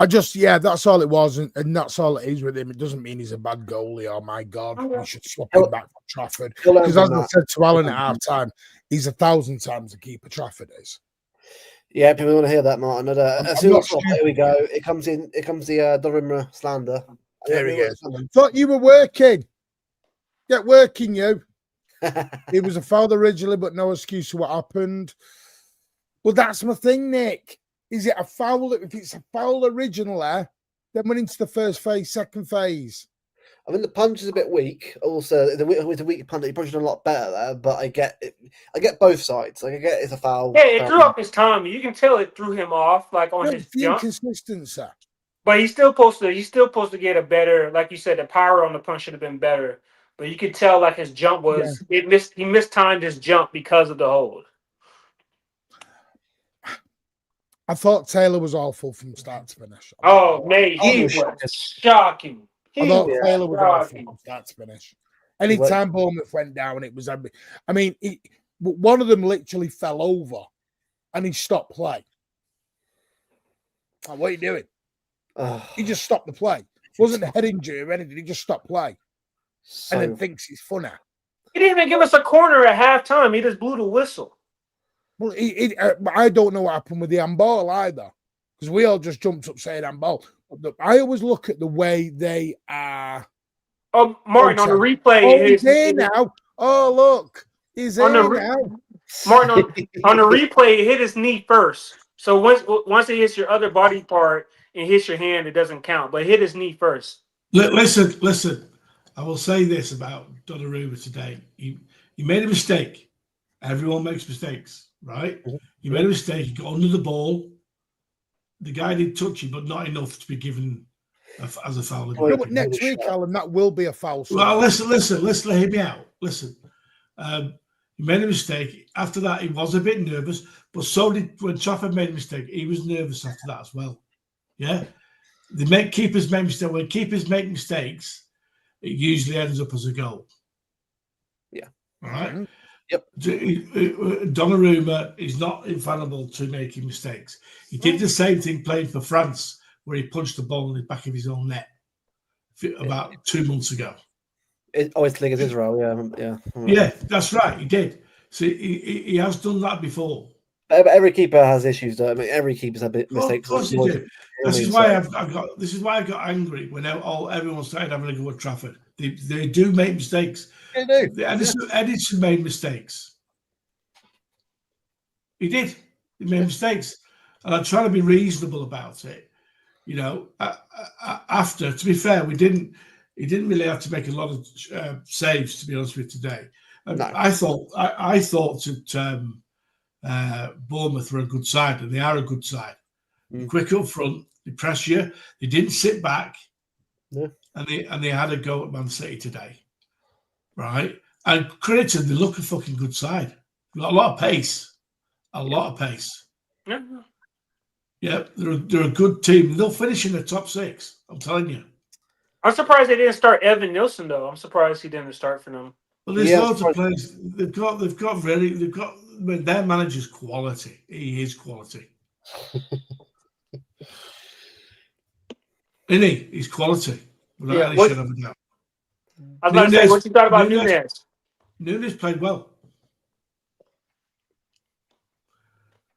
S2: That's all it was, and that's all it is with him. It doesn't mean he's a bad goalie. Oh my God, we should swap him back from Trafford. Because as I said to Alan at half time, he's 1,000 times the keeper Trafford is.
S4: Yeah, people want to hear that, Martin. Here we go. It comes the Donnarumma slander.
S2: There he is. Thought you were working. Get working, you. It was a foul originally, but no excuse for what happened. Well, that's my thing, Nick. Is it a foul? If it's a foul originally, then we're into the first phase, second phase.
S4: I mean, the punch is a bit weak. Also, with the weak punch, he probably done a lot better there. But I get it. I get both sides. Like, I get it's a foul.
S3: Yeah, it threw off his timing. You can tell it threw him off, like on his jump.
S2: Inconsistency.
S3: But he's still supposed to get a better, like you said, the power on the punch should have been better. But you could tell like his jump was he mistimed his jump because of the hold.
S2: I thought Taylor was awful from start to finish.
S3: Oh, mate, he was shocking.
S2: I thought Taylor was awful from start to finish. Anytime Bournemouth went down, it was. I mean, one of them literally fell over, and he stopped play. Like, what are you doing? He just stopped the play. It wasn't a head injury or anything. He just stopped play, and then thinks he's funny.
S3: He didn't even give us a corner at halftime. He just blew the whistle.
S2: Well, I don't know what happened with the handball either, because we all just jumped up saying handball. I always look at the way they are.
S3: Oh, Martin, on the replay.
S2: He's here now. Oh, look. He's here now.
S3: Martin, on the replay, it hit his knee first. So once it hits your other body part and hits your hand, it doesn't count. But it hit his knee first.
S5: Listen. I will say this about Donnarumma today. He made a mistake. Everyone makes mistakes, right? He made a mistake. He got under the ball. The guy did touch him, but not enough to be given as a foul.
S2: But next week, Alan, that will be a foul.
S5: Well, listen. Hear me out. Listen. He made a mistake. After that, he was a bit nervous, but so did when Trafford made a mistake. He was nervous after that as well. Yeah, keepers make mistakes. When keepers make mistakes, it usually ends up as a goal.
S4: Yeah.
S5: All right.
S4: Mm-hmm. Yep.
S5: Donnarumma is not infallible to making mistakes. He did the same thing playing for France, where he punched the ball in the back of his own net about 2 months ago.
S4: It's against Israel, yeah.
S5: Yeah, that's right. He did. So he has done that before.
S4: But every keeper has issues, though. I mean, every keeper's had mistakes.
S5: Of course, he did. This is why I got angry when everyone started having a go at Trafford. They do make mistakes.
S4: They do.
S5: Edison made mistakes. He did. He made mistakes, and I'm trying to be reasonable about it. You know, after, to be fair, we didn't. he didn't really have to make a lot of saves, to be honest with you, today.
S4: No.
S5: I thought that Bournemouth were a good side, and they are a good side. Quick up front, they press you. They didn't sit back, and they had a go at Man City today, right? And credit to them, they look a fucking good side. They've got a lot of pace, Yeah, they're a good team. They'll finish in the top 6. I'm telling you.
S3: I'm surprised they didn't start Evan Nilsson though. I'm surprised he didn't start for them.
S5: Well, there's loads of players. They've got. I mean, their manager's quality. He is quality. Isn't he? He's quality. Without any shadow of a doubt.
S3: I was about to say, what you thought about Nunez?
S5: Nunez played well.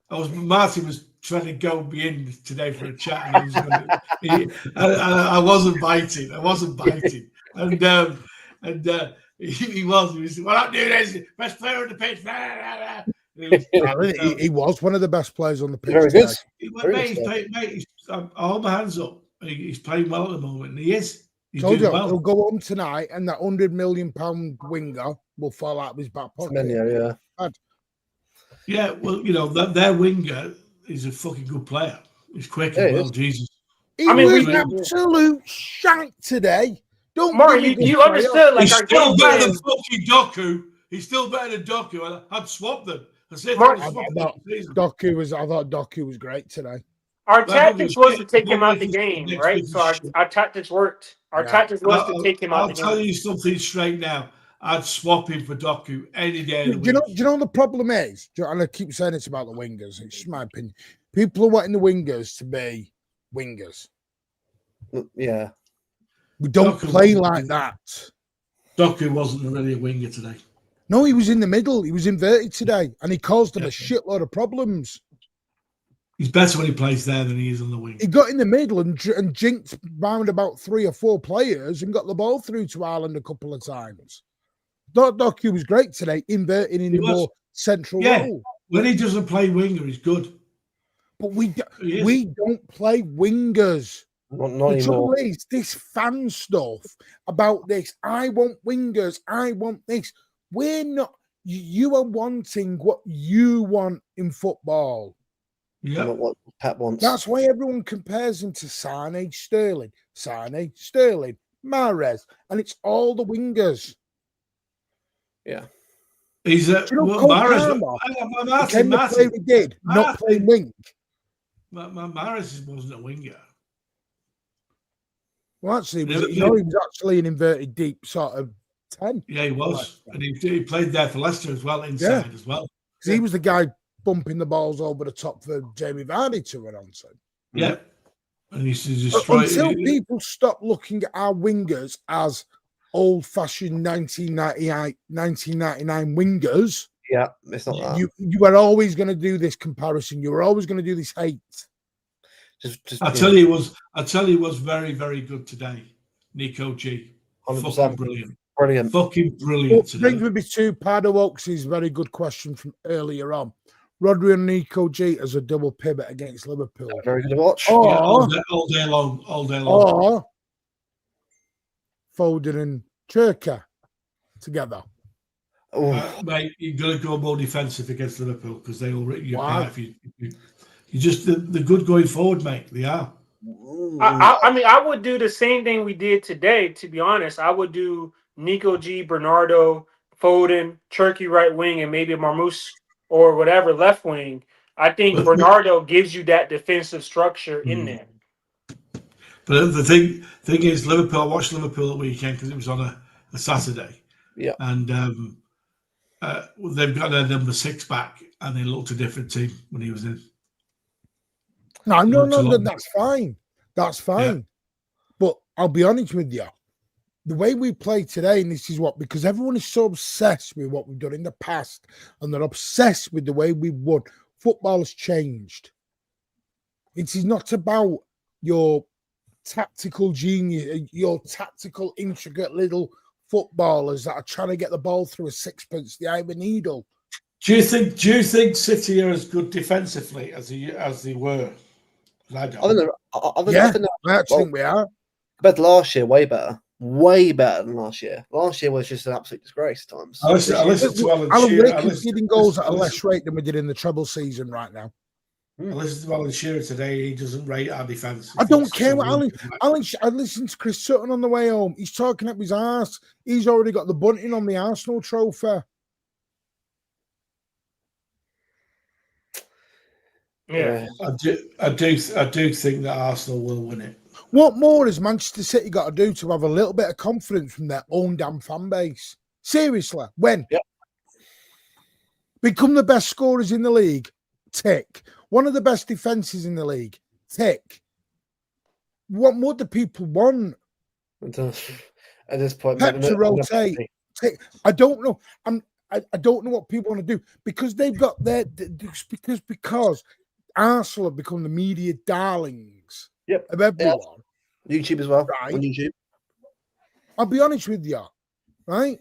S5: Martin was trying to go me in today for a chat, and I wasn't biting. And he was. Well, not Nunez, best player on the pitch.
S2: He was one of the best players on the pitch.
S4: Very good.
S5: Mate, I hold my hands up. He's playing well at the moment. He is. He's
S2: Told
S5: doing
S2: you,
S5: well.
S2: he'll go home tonight, and that £100 million winger will fall out of his back pocket.
S5: Yeah, well, you know their winger is a fucking good player. He's quick as well. Jesus.
S2: He was absolute shite today. Don't
S3: Martin, you understood. Like,
S5: he's still better than fucking Doku. He's still better than Doku. I'd swap them.
S2: I thought Doku was great today.
S3: Our tactics was to take him out the game, right? So our tactics worked. Our tactics was to take him out the game.
S5: I'll tell you something straight now. I'd swap him for Doku any day of the
S2: week. Do you know the problem is? And I keep saying it's about the wingers. It's my opinion. People are wanting the wingers to be wingers.
S4: Yeah.
S2: We don't play like that.
S5: Doku wasn't really a winger today.
S2: No, he was in the middle. He was inverted today, and he caused them a shitload of problems.
S5: He's better when he plays there than he is on the wing.
S2: He got in the middle and jinked round about 3 or 4 players and got the ball through to Ireland a couple of times. Doku was great today, inverting in the more central role.
S5: When he doesn't play winger, he's good.
S2: But we don't play wingers.
S4: Not
S2: the trouble is this fan stuff about this. I want wingers. I want this. We're not. You are wanting what you want in football.
S5: Yeah,
S4: what Pep wants.
S2: That's why everyone compares him to Sane, Sterling, Mahrez, and it's all the wingers.
S4: Yeah,
S5: he's Mahrez.
S2: Martin did not play wing.
S5: Mahrez wasn't a winger.
S2: Well, actually, he was actually an inverted deep sort of 10.
S5: Yeah, he was, and he played there for Leicester as well, inside as well.
S2: He was the guy bumping the balls over the top for Jamie Vardy to run onto.
S5: Yeah, and he used to destroy.
S2: Until people stop looking at our wingers as old-fashioned 1999 wingers.
S4: Yeah, it's not that.
S2: You are always going to do this comparison. You are always going to do this hate.
S5: I tell you, he was very, very good today. Nico G,
S4: 100%.
S5: fucking brilliant, fucking
S2: Well,
S5: brilliant.
S2: brings me to Pardo Oaks' very good question from earlier on. Rodri and Nico G as a double pivot against Liverpool.
S4: Very good to watch.
S2: Or,
S5: all day long.
S2: Or Foden and Cherki together.
S5: Mate, you've got to go more defensive against Liverpool because they will rip you apart. You just they're good going forward, mate. They are.
S3: I mean, I would do the same thing we did today. To be honest, I would do Nico G, Bernardo, Foden, Cherki right wing, and maybe Marmoush or whatever left wing. I think Bernardo gives you that defensive structure in there.
S5: But the thing is, Liverpool. I watched Liverpool at weekend because it was on a Saturday.
S4: Yeah,
S5: and they've got their number 6 back, and they looked a different team when he was in.
S2: No, that's fine. That's fine. Yeah. But I'll be honest with you. The way we play today, and this is because everyone is so obsessed with what we've done in the past, and they're obsessed with the way we've won. Football has changed. It is not about your tactical genius, your tactical, intricate little footballers that are trying to get the ball through a sixpence, the eye of a needle.
S5: Do you think City are as good defensively as they were? I don't.
S2: I think we are.
S4: But last year, way better. way better than last year. Last year was just an absolute disgrace at times.
S5: I listened to Alan
S2: Alan,
S5: Shearer.
S2: we're conceding goals at a less rate than we did in the treble season right now.
S5: I listened to Alan Shearer today. He doesn't rate our defence.
S2: I don't care what Alan. I listened to Chris Sutton on the way home. He's talking up his arse. He's already got the bunting on the Arsenal trophy.
S3: Yeah.
S5: I do think that Arsenal will win it.
S2: What more has Manchester City got to do to have a little bit of confidence from their own damn fan base? Seriously, when?
S4: Yep.
S2: Become the best scorers in the league? Tick. One of the best defences in the league? Tick. What more do people want?
S4: At this point,
S2: Pep to rotate. Tick. I don't know. I don't know what people want to do because they've got their because Arsenal have become the media darlings of everyone.
S4: Yeah. YouTube as well.
S2: Right.
S4: On YouTube.
S2: I'll be honest with you, right?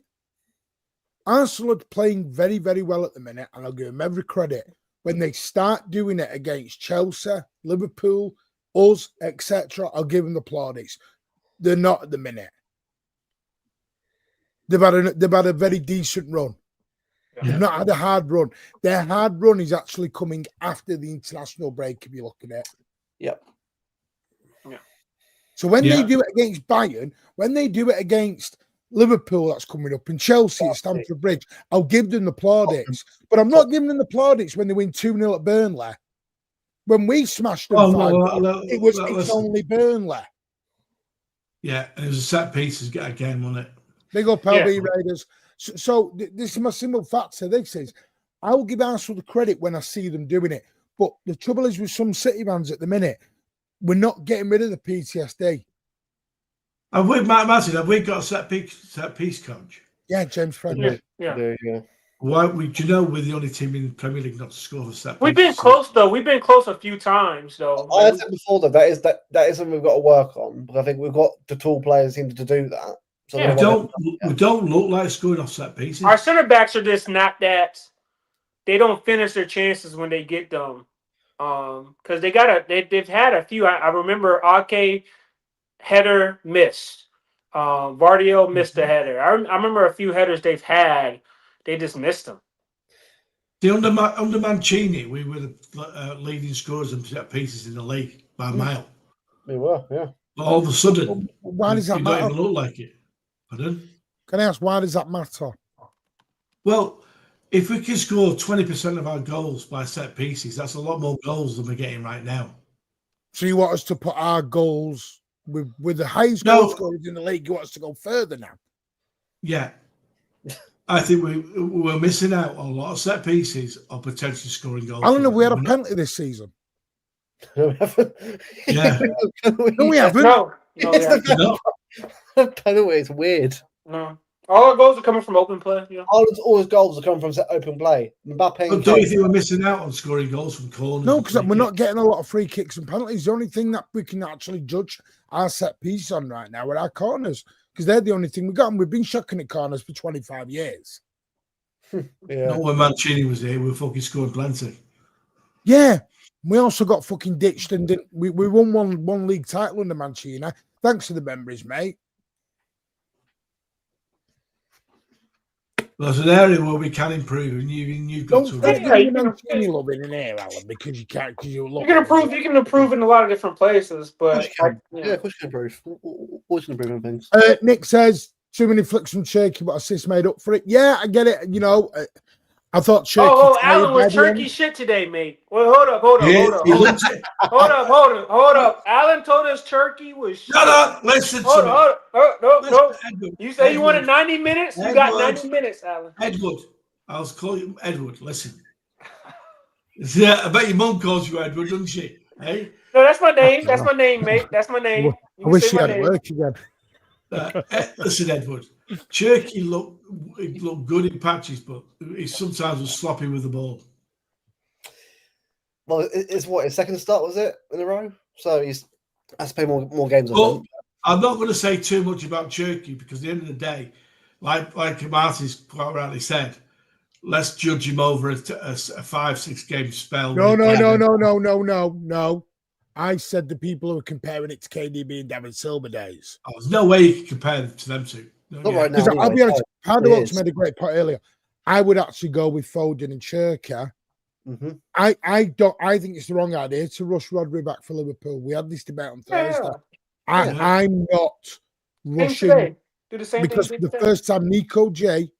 S2: Arsenal are playing very, very well at the minute, and I'll give them every credit. When they start doing it against Chelsea, Liverpool, us, etc., I'll give them the plaudits. They're not at the minute. They've had a very decent run. They've not had a hard run. Their hard run is actually coming after the international break, if you're looking at it.
S4: Yep.
S3: Yeah.
S2: So when they do it against Bayern, when they do it against Liverpool, that's coming up, and Chelsea at Stamford Bridge, I'll give them the plaudits. But I'm not giving them the plaudits when they win 2-0 at Burnley. When we smashed them, it's only Burnley.
S5: Yeah, and it was a set piece again, wasn't it?
S2: Big up LB Raiders. So this is my simple fact. So this is, I'll give Arsenal the credit when I see them doing it. But the trouble is with some City fans at the minute, we're not getting rid of the PTSD.
S5: Have we, Martin, have we got a set piece coach?
S2: Yeah, James Frederick.
S3: Yeah.
S5: Why? Do you know we're the only team in the Premier League not to score for set piece?
S3: We've been close though. We've been close a few times though.
S4: I said before that is something we've got to work on. But I think we've got the tall players seem to do that. So
S5: we don't look like scoring off set pieces.
S3: Our center backs are just not that. They don't finish their chances when they get them. Because they've had a few. I remember Ake header missed. Vardio missed a header. I remember a few headers they've had. They just missed them.
S5: Under Mancini, we were the leading scorers and set pieces in the league by a mile.
S4: We were, yeah.
S5: But all of a sudden,
S2: why does that matter?
S5: Don't even look like it. Pardon?
S2: Can I ask why does that matter?
S5: Well, if we can score 20% of our goals by set pieces, that's a lot more goals than we're getting right now.
S2: So you want us to put our goals with the highest goal scorers in the league? You want us to go further now?
S5: Yeah. I think we're missing out on a lot of set pieces of potentially scoring goals.
S2: I don't know if we had a penalty this season.
S4: No, we haven't.
S5: Yeah.
S2: No, we haven't.
S3: No.
S4: Penalty is weird.
S3: No. All our goals are coming from open play. Yeah.
S4: All his goals are coming from open play.
S5: But don't you think we're missing out on scoring goals from corners?
S2: No, because we're not getting a lot of free kicks and penalties. The only thing that we can actually judge our set piece on right now are our corners, because they're the only thing we got, and we've been shocking at corners for 25 years.
S5: Not when Mancini was here, we were fucking scoring plenty.
S2: Yeah. We also got fucking ditched and we won one league title under Mancini. Thanks to the memories, mate.
S5: There's an area where we can improve, and you've got
S2: Don't
S5: to.
S2: get Mancini loving in here, Alan, because you can't. Because you
S3: can improve. You can improve in a lot of different places, but
S4: of course you can improve. Always can improve on things.
S2: Nick says too many flicks from Cherki, but assists made up for it. Yeah, I get it. You know, I thought Cherki.
S3: Oh, Alan was Cherki shit today, mate. Well, hold up. Alan told us Cherki was shit.
S5: Shut up. Listen to me.
S3: No. You say you wanted 90 minutes? You got 90 minutes, Alan.
S5: Edward. I'll call you Edward. Listen. Yeah, I bet your mum calls you Edward, doesn't she? Hey?
S3: No, that's my name. That's my name, mate. That's my name.
S2: I wish she had work again.
S5: Listen, Edward. Cherki looked good in patches, but he sometimes was sloppy with the ball.
S4: Well, it's what his second start was it in a row, so he's has to play more games.
S5: Well, I'm not going to say too much about Cherki because at the end of the day, like Marty's quite rightly said, let's judge him over a 5-6 game spell.
S2: No. I said the people who are comparing it to KDB and David Silver days.
S5: Oh, there's no way you can compare them to them two. No,
S4: Not right now.
S2: Because I'll
S4: Anyway.
S2: be honest,
S4: No,
S2: Harderwelks made a great point earlier. I would actually go with Foden and Cherki.
S4: Mm-hmm.
S2: I think it's the wrong idea to rush Rodri back for Liverpool. We had this debate on Thursday. I'm not rushing
S3: Do the same
S2: because
S3: thing
S2: the first time Nico J,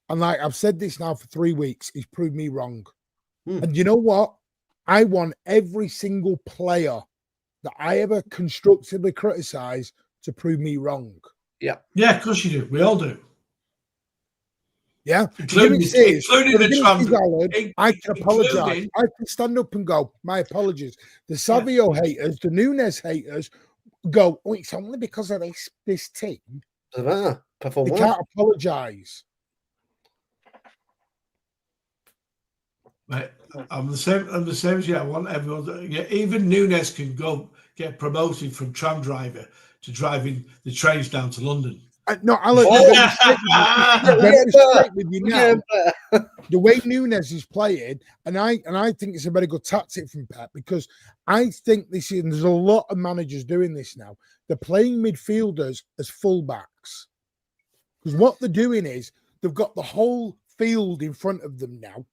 S2: and like I've said this now for 3 weeks, he's proved me wrong. And you know what? I want every single player that I ever constructively criticize to prove me wrong.
S4: Yeah.
S5: Yeah, of course you do. We all do.
S2: Yeah.
S5: Including
S2: I can apologize. I can stand up and go, my apologies. The Savio haters, the Nunes haters go, oh, it's only because of this team.
S4: Doesn't matter.
S2: They can't apologize.
S5: Right. I'm the same as you. I want everyone even Nunes can go get promoted from tram driver to driving the trains down to London.
S2: No, Alan, the way Nunes is playing, and I think it's a very good tactic from Pep, because I think there's a lot of managers doing this now. They're playing midfielders as fullbacks, because what they're doing is they've got the whole field in front of them now.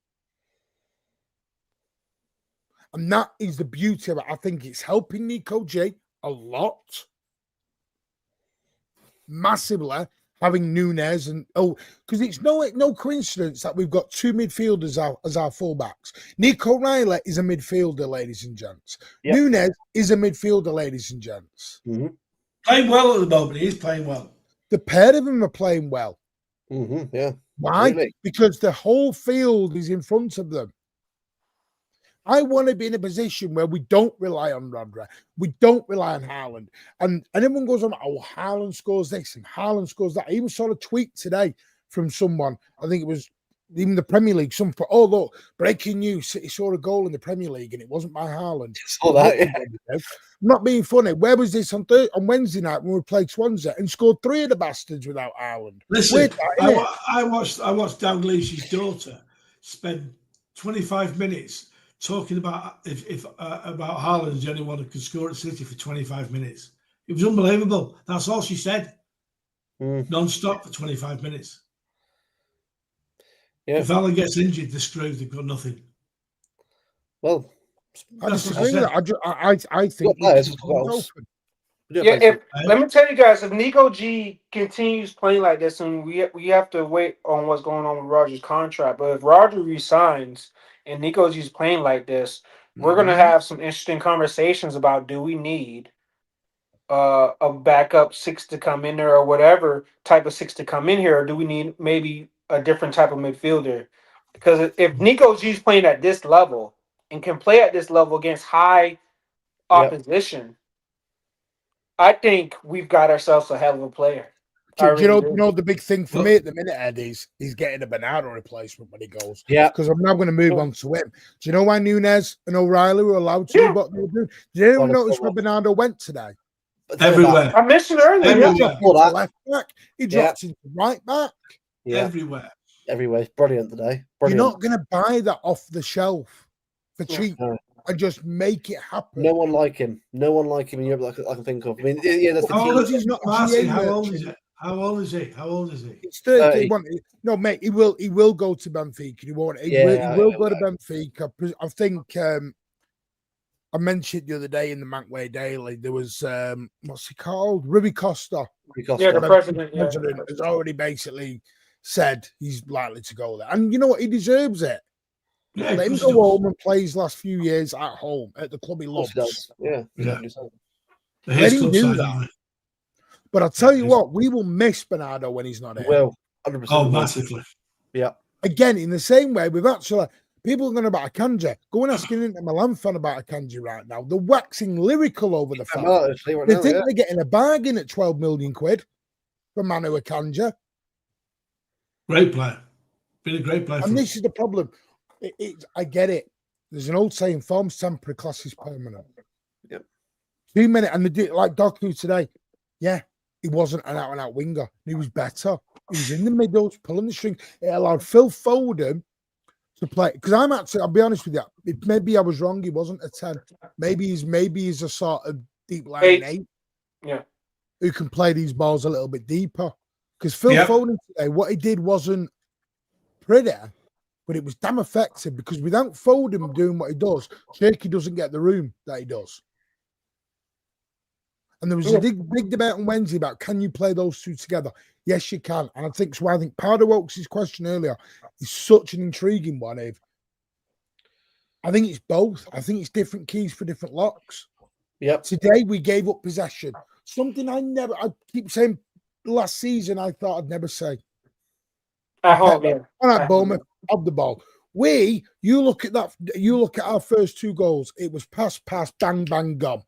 S2: And that is the beauty of it. I think it's helping Nico J a lot. Massively, having Nunes because it's no coincidence that we've got 2 midfielders as our fullbacks. Nico Riley is a midfielder, ladies and gents. Yep. Nunes is a midfielder, ladies and gents.
S5: Mm-hmm. Playing well at the moment. He's playing well.
S2: The pair of them are playing well.
S4: Mm-hmm. Yeah.
S2: Why? Really? Because the whole field is in front of them. I want to be in a position where we don't rely on Rodri. We don't rely on Haaland. And everyone goes on, oh, Haaland scores this and Haaland scores that. I even saw a tweet today from someone. I think it was even the Premier League. Oh, look, breaking news. City saw a goal in the Premier League and it wasn't by Haaland.
S4: Saw that, yeah.
S2: I'm not being funny. Where was this on Wednesday night when we played Swansea and scored 3 of the bastards without Haaland?
S5: Listen, I watched Dalglish's daughter spend 25 minutes talking about about Haaland is the only one who could score at City for 25 minutes. It was unbelievable. That's all she said. Non-stop for 25 minutes. Yeah. If Haaland gets injured, they're screwed. They've got nothing.
S4: Well,
S2: I disagree with that. I think
S3: let me tell you guys, if Nico G continues playing like this, and we have to wait on what's going on with Roger's contract, but if Roger resigns and Nico G's playing like this, we're going to have some interesting conversations about, do we need a backup 6 to come in there, or whatever type of 6 to come in here, or do we need maybe a different type of midfielder? Because if Nico G's playing at this level and can play at this level against high opposition, I think we've got ourselves a hell of a player.
S2: Do you know the big thing for me at the minute, Ed, is he's getting a Bernardo replacement when he goes.
S4: Yeah.
S2: Because I'm now going to move on to him. Do you know why Nunes and O'Reilly were allowed to do what they were doing? Did anyone notice where Bernardo went today?
S5: Everywhere.
S3: I mentioned earlier.
S2: He dropped into left back. He dropped into right back.
S4: Yeah.
S5: Everywhere.
S4: It's brilliant today. Brilliant.
S2: You're not going to buy that off the shelf for cheap. And just make it happen.
S4: No one like him. In Europe that I can think of. I mean, that's the
S2: he's not.
S5: How old is it? How old is he?
S2: He's 31. No, mate, he will go to Benfica. He won't. He will go to Benfica. I think I mentioned the other day in the Mankway Daily, there was what's he called? Rui Costa.
S3: Yeah, the president
S2: has already basically said he's likely to go there. And you know what? He deserves it.
S5: Yeah,
S2: let him go home and play his last few years at home at the club he loves.
S4: Yeah.
S2: Let him do that. But I'll tell you what, we will miss Bernardo when he's not here.
S4: Well, 100%.
S5: Oh, massively.
S4: Yeah.
S2: Again, in the same way, we've actually people are going about Akanji. Go and ask an Inter Milan fan about Akanji right now. They're waxing lyrical over the fact they think they're getting a bargain at 12 million quid for Manu Akanji.
S5: Great player. Been a great player.
S2: And this is the problem. I get it. There's an old saying, form's temporary, class is permanent.
S4: Yep.
S2: 2 minutes, and they did like Doku today. Yeah, he wasn't an out-and-out winger. He was better. He was in the middle, pulling the string. It allowed Phil Foden to play. Because I'm actually, I'll be honest with you, maybe I was wrong. He wasn't a 10. Maybe he's a sort of deep line 8.
S6: Yeah.
S2: Who can play these balls a little bit deeper. Because Phil Foden today, what he did wasn't pretty, but it was damn effective. Because without Foden doing what he does, Cherki doesn't get the room that he does. And there was a big debate on Wednesday about, can you play those two together? Yes, you can. And I think so. I think part of Oaks' question earlier is such an intriguing one, Eve. I think it's both. I think it's different keys for different locks.
S4: Yep.
S2: Today we gave up possession. Something I keep saying last season, I thought I'd never say.
S6: At home, yeah.
S2: All right, Bournemouth, have the ball. You look at that, you look at our first 2 goals, it was pass, bang, bang, gone.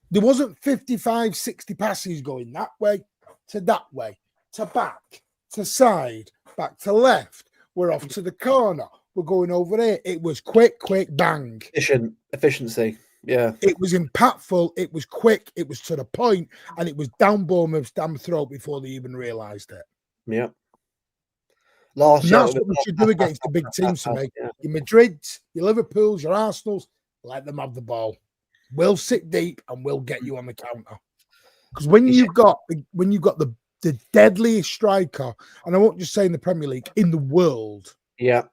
S2: There wasn't 55, 60 passes going that way, to back, to side, back to left. We're off to the corner. We're going over there. It was quick, bang.
S4: Efficiency. Yeah.
S2: It was impactful. It was quick. It was to the point, and it was down Bournemouth's damn throat before they even realised it.
S4: Yeah.
S2: That's what we should do against the big teams to me. Your Madrids, your Liverpools, your Arsenals, let them have the ball. We'll sit deep and we'll get you on the counter. Because when you've got the deadliest striker, and I won't just say in the Premier League, in the world.
S4: Yeah.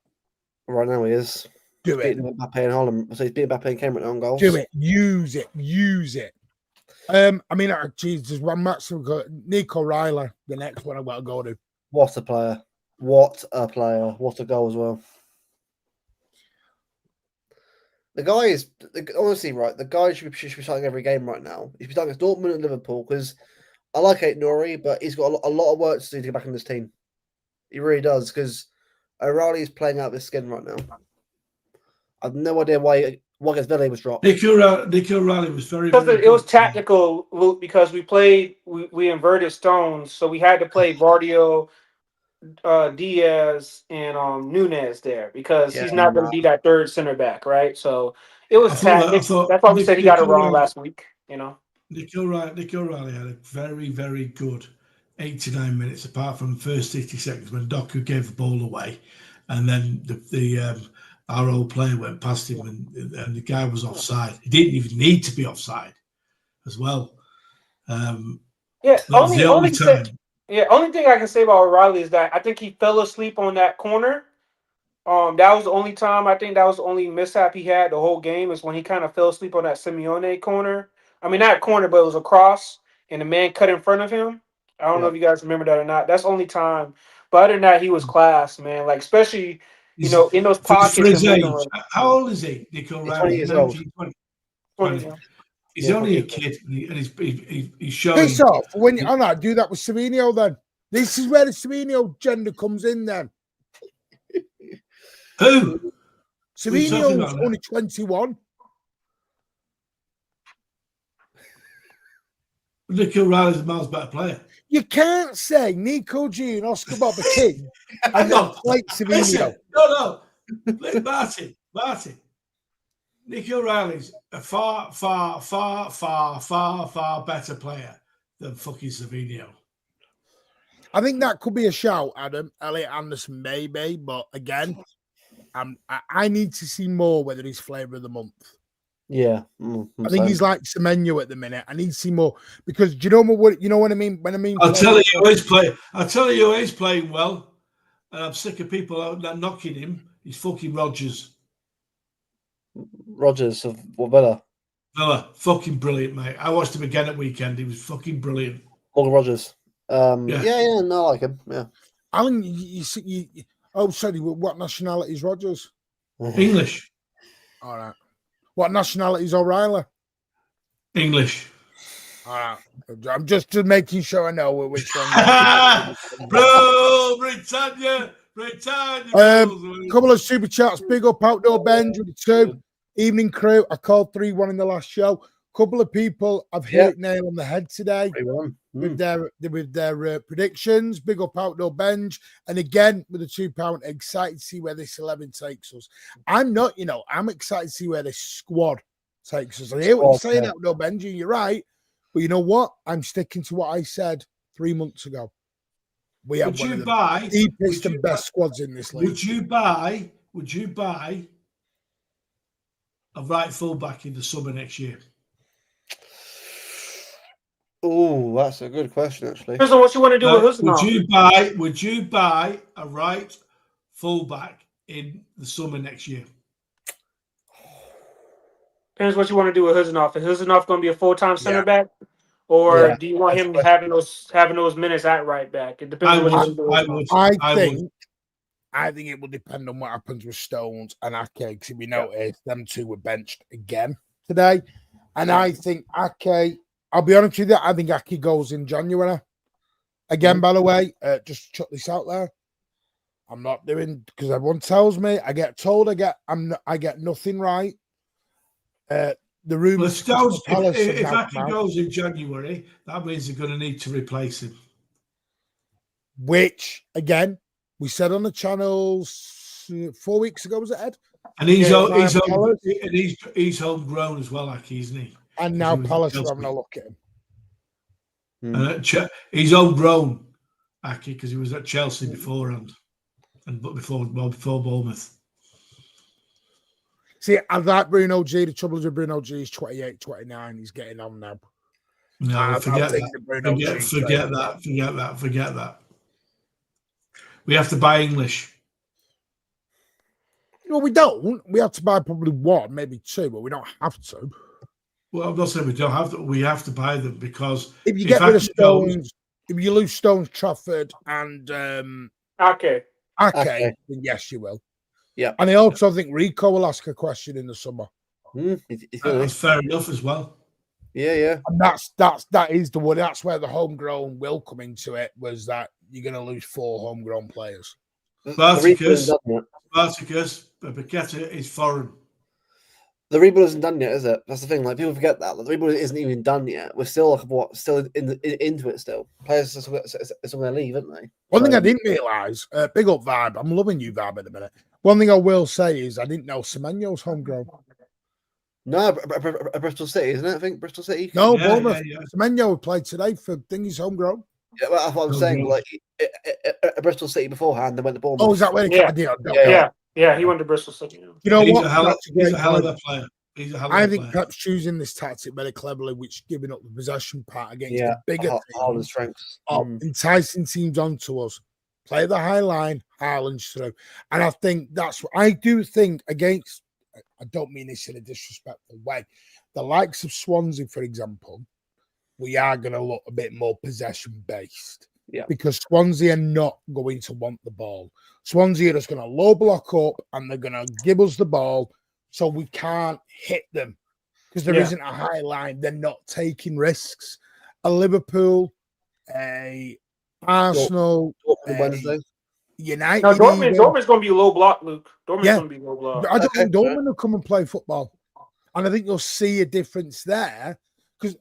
S4: Right now he is.
S2: Do it.
S4: Mbappe and Holland. So he's beating Mbappe and Cameron on goals.
S2: Do it. Use it. I mean, geez, there's one match we've got. Nico Riley, the next one I've got to go to.
S4: What a player. What a player. What a goal as well. The guy is, honestly, right, the guy should be starting every game right now. He should be starting against Dortmund and Liverpool because I like Nori, but he's got a lot of work to do to get back in this team. He really does because O'Reilly is playing out of his skin right now. I've no idea why against Villa was dropped.
S5: Nick O'Reilly was very
S6: it was tactical, Luke, because we inverted Stones, so we had to play Vardio, Diaz, and Nunez there because he's not going to be that third center back, right? So it was tactics. That's why we said he got it wrong last week. You know,
S5: Nick O'Reilly had a very, very good 89 minutes, apart from the first 60 seconds when Doku gave the ball away, and then our old player went past him, and the guy was offside. He didn't even need to be offside, as well.
S6: Only thing I can say about O'Reilly is that I think he fell asleep on that corner. That was the only time, I think that was the only mishap he had the whole game, is when he kind of fell asleep on that Simeone corner. I mean, not corner, but it was a cross, and the man cut in front of him. I don't know if you guys remember that or not. That's the only time. But other than that, he was class, man. Like, especially, in those pockets.
S5: For his age. How old is he, Nick O'Reilly? 20. He's only a kid, and he's showing.
S2: Piss off. Do that with Savinho then. This is where the Savinho gender comes in then.
S5: Who?
S2: Savinho's only 21.
S5: Nick O'Reilly's a miles better player.
S2: You can't say Nico G and Oscar Bob are kids and then play Savinho.
S5: No. Martin. Nick O'Reilly's a far better player than fucking Savinho.
S2: I think that could be a shout, Adam. Elliot Anderson, maybe. But again, I need to see more whether he's flavour of the month.
S4: Yeah.
S2: I think he's like Semenyo at the minute. I need to see more because do you know what I mean? When I mean,
S5: I'll tell you who he's playing well, and I'm sick of people knocking him. He's fucking Rodgers.
S4: Rodgers of Villa.
S5: Villa, fucking brilliant, mate. I watched him again at weekend. He was fucking brilliant.
S4: Morgan Rodgers. No, I like him. Yeah.
S2: Alan, sorry. What nationality is Rodgers?
S5: English.
S2: All right. What nationality is O'Reilly?
S5: English.
S2: All right. I'm just making sure I know which one.
S5: Bro, Britannia.
S2: Couple of super chats. Big up Outdoor Benj with the 2. Evening crew. I called 3-1 in the last show. Couple of people I've hit it nail on the head today with their predictions. Big up Outdoor Benj. And again, with the £2, excited to see where this 11 takes us. I'm excited to see where this squad takes us. I hear what you're saying, Outdoor Benj, and you're right. But you know what? I'm sticking to what I said 3 months ago. We have
S5: Would
S2: one
S5: you
S2: of the
S5: buy?
S2: deepest and best squads in this league.
S5: Would you buy? Would you buy a right fullback in the summer next year?
S4: Oh, that's a good question, actually.
S6: Depends on what you want to do with
S5: Would
S6: Husnall.
S5: you buy a right fullback in the summer next year?
S6: Depends what you want to do with Husnall. Is Husnall going to be a full-time center
S2: Yeah.
S6: back, or
S4: Yeah,
S6: do you want
S4: that's
S6: him
S4: the question.
S6: having those minutes at right back? It depends on what you want to do with Husnall.
S2: I think it will depend on what happens with Stones and Ake, because we noticed them two were benched again today. And I think Ake, I'll be honest with you, I think Ake goes in January. Again, by the way, just chuck this out there. I'm not doing, because everyone tells me, I get told I get nothing right. The rumors.
S5: Stones, if Ake goes in January, that means they're going to need to replace him.
S2: Which, again, we said on the channels 4 weeks ago, was it, Ed?
S5: And he's homegrown as well, Ake, isn't he?
S2: And now Palace are having a look at him.
S5: And he's homegrown, Ake, because he was at Chelsea beforehand, before Bournemouth.
S2: See, I like Bruno G. The trouble is with Bruno G, he's 28, 29. He's getting on now.
S5: No, forget that. We have to buy English.
S2: Well, we don't. We have to buy probably one, maybe two, but we don't have to.
S5: Well, I'm not saying we don't have to. We have to buy them because
S2: if you get rid of Stones, if you lose Stones, Trafford, and
S6: Ake,
S2: then yes, you will.
S4: Yeah,
S2: and I also think Rico will ask a question in the summer.
S5: That's fair enough as well.
S4: Yeah.
S2: And that is the one. That's where the homegrown will come into it. Was that you're going to lose 4 homegrown players?
S5: Spartacus, Paqueta is foreign.
S4: The rebuild isn't done yet, is it? That's the thing. Like, people forget that the rebuild isn't even done yet. We're still still into it. Still, players are still going to leave, aren't they?
S2: One thing I didn't realise. Big up Vibe. I'm loving you, Vibe, at the minute. One thing I will say is I didn't know Semenyo's homegrown.
S4: No, Bristol City, isn't it? I think Bristol City.
S2: No, Bournemouth. Semenyo played today for Dingy's homegrown.
S4: Yeah, well, that's what I'm saying. Like, Bristol City beforehand, they went to Bournemouth.
S2: Oh, is that where he
S6: Yeah, he went to Bristol City.
S2: You know what?
S5: He's a hell of a player.
S2: I think perhaps choosing this tactic very cleverly, which giving up the possession part against the bigger
S4: Haaland's strengths,
S2: enticing teams onto us. Play the high line, Haaland's through, and I think that's what I do think against. I don't mean this in a disrespectful way. The likes of Swansea, for example, we are going to look a bit more possession based.
S4: Yeah,
S2: because Swansea are not going to want the ball. Swansea are just going to low block up and they're going to give us the ball so we can't hit them because there isn't a high line. They're not taking risks. A Liverpool, a Arsenal,
S4: Wednesday.
S2: United.
S6: No, Dortmund's going to be low block, Luke. Dortmund's going to be low block.
S2: I don't think Dortmund will come and play football. And I think you'll see a difference there because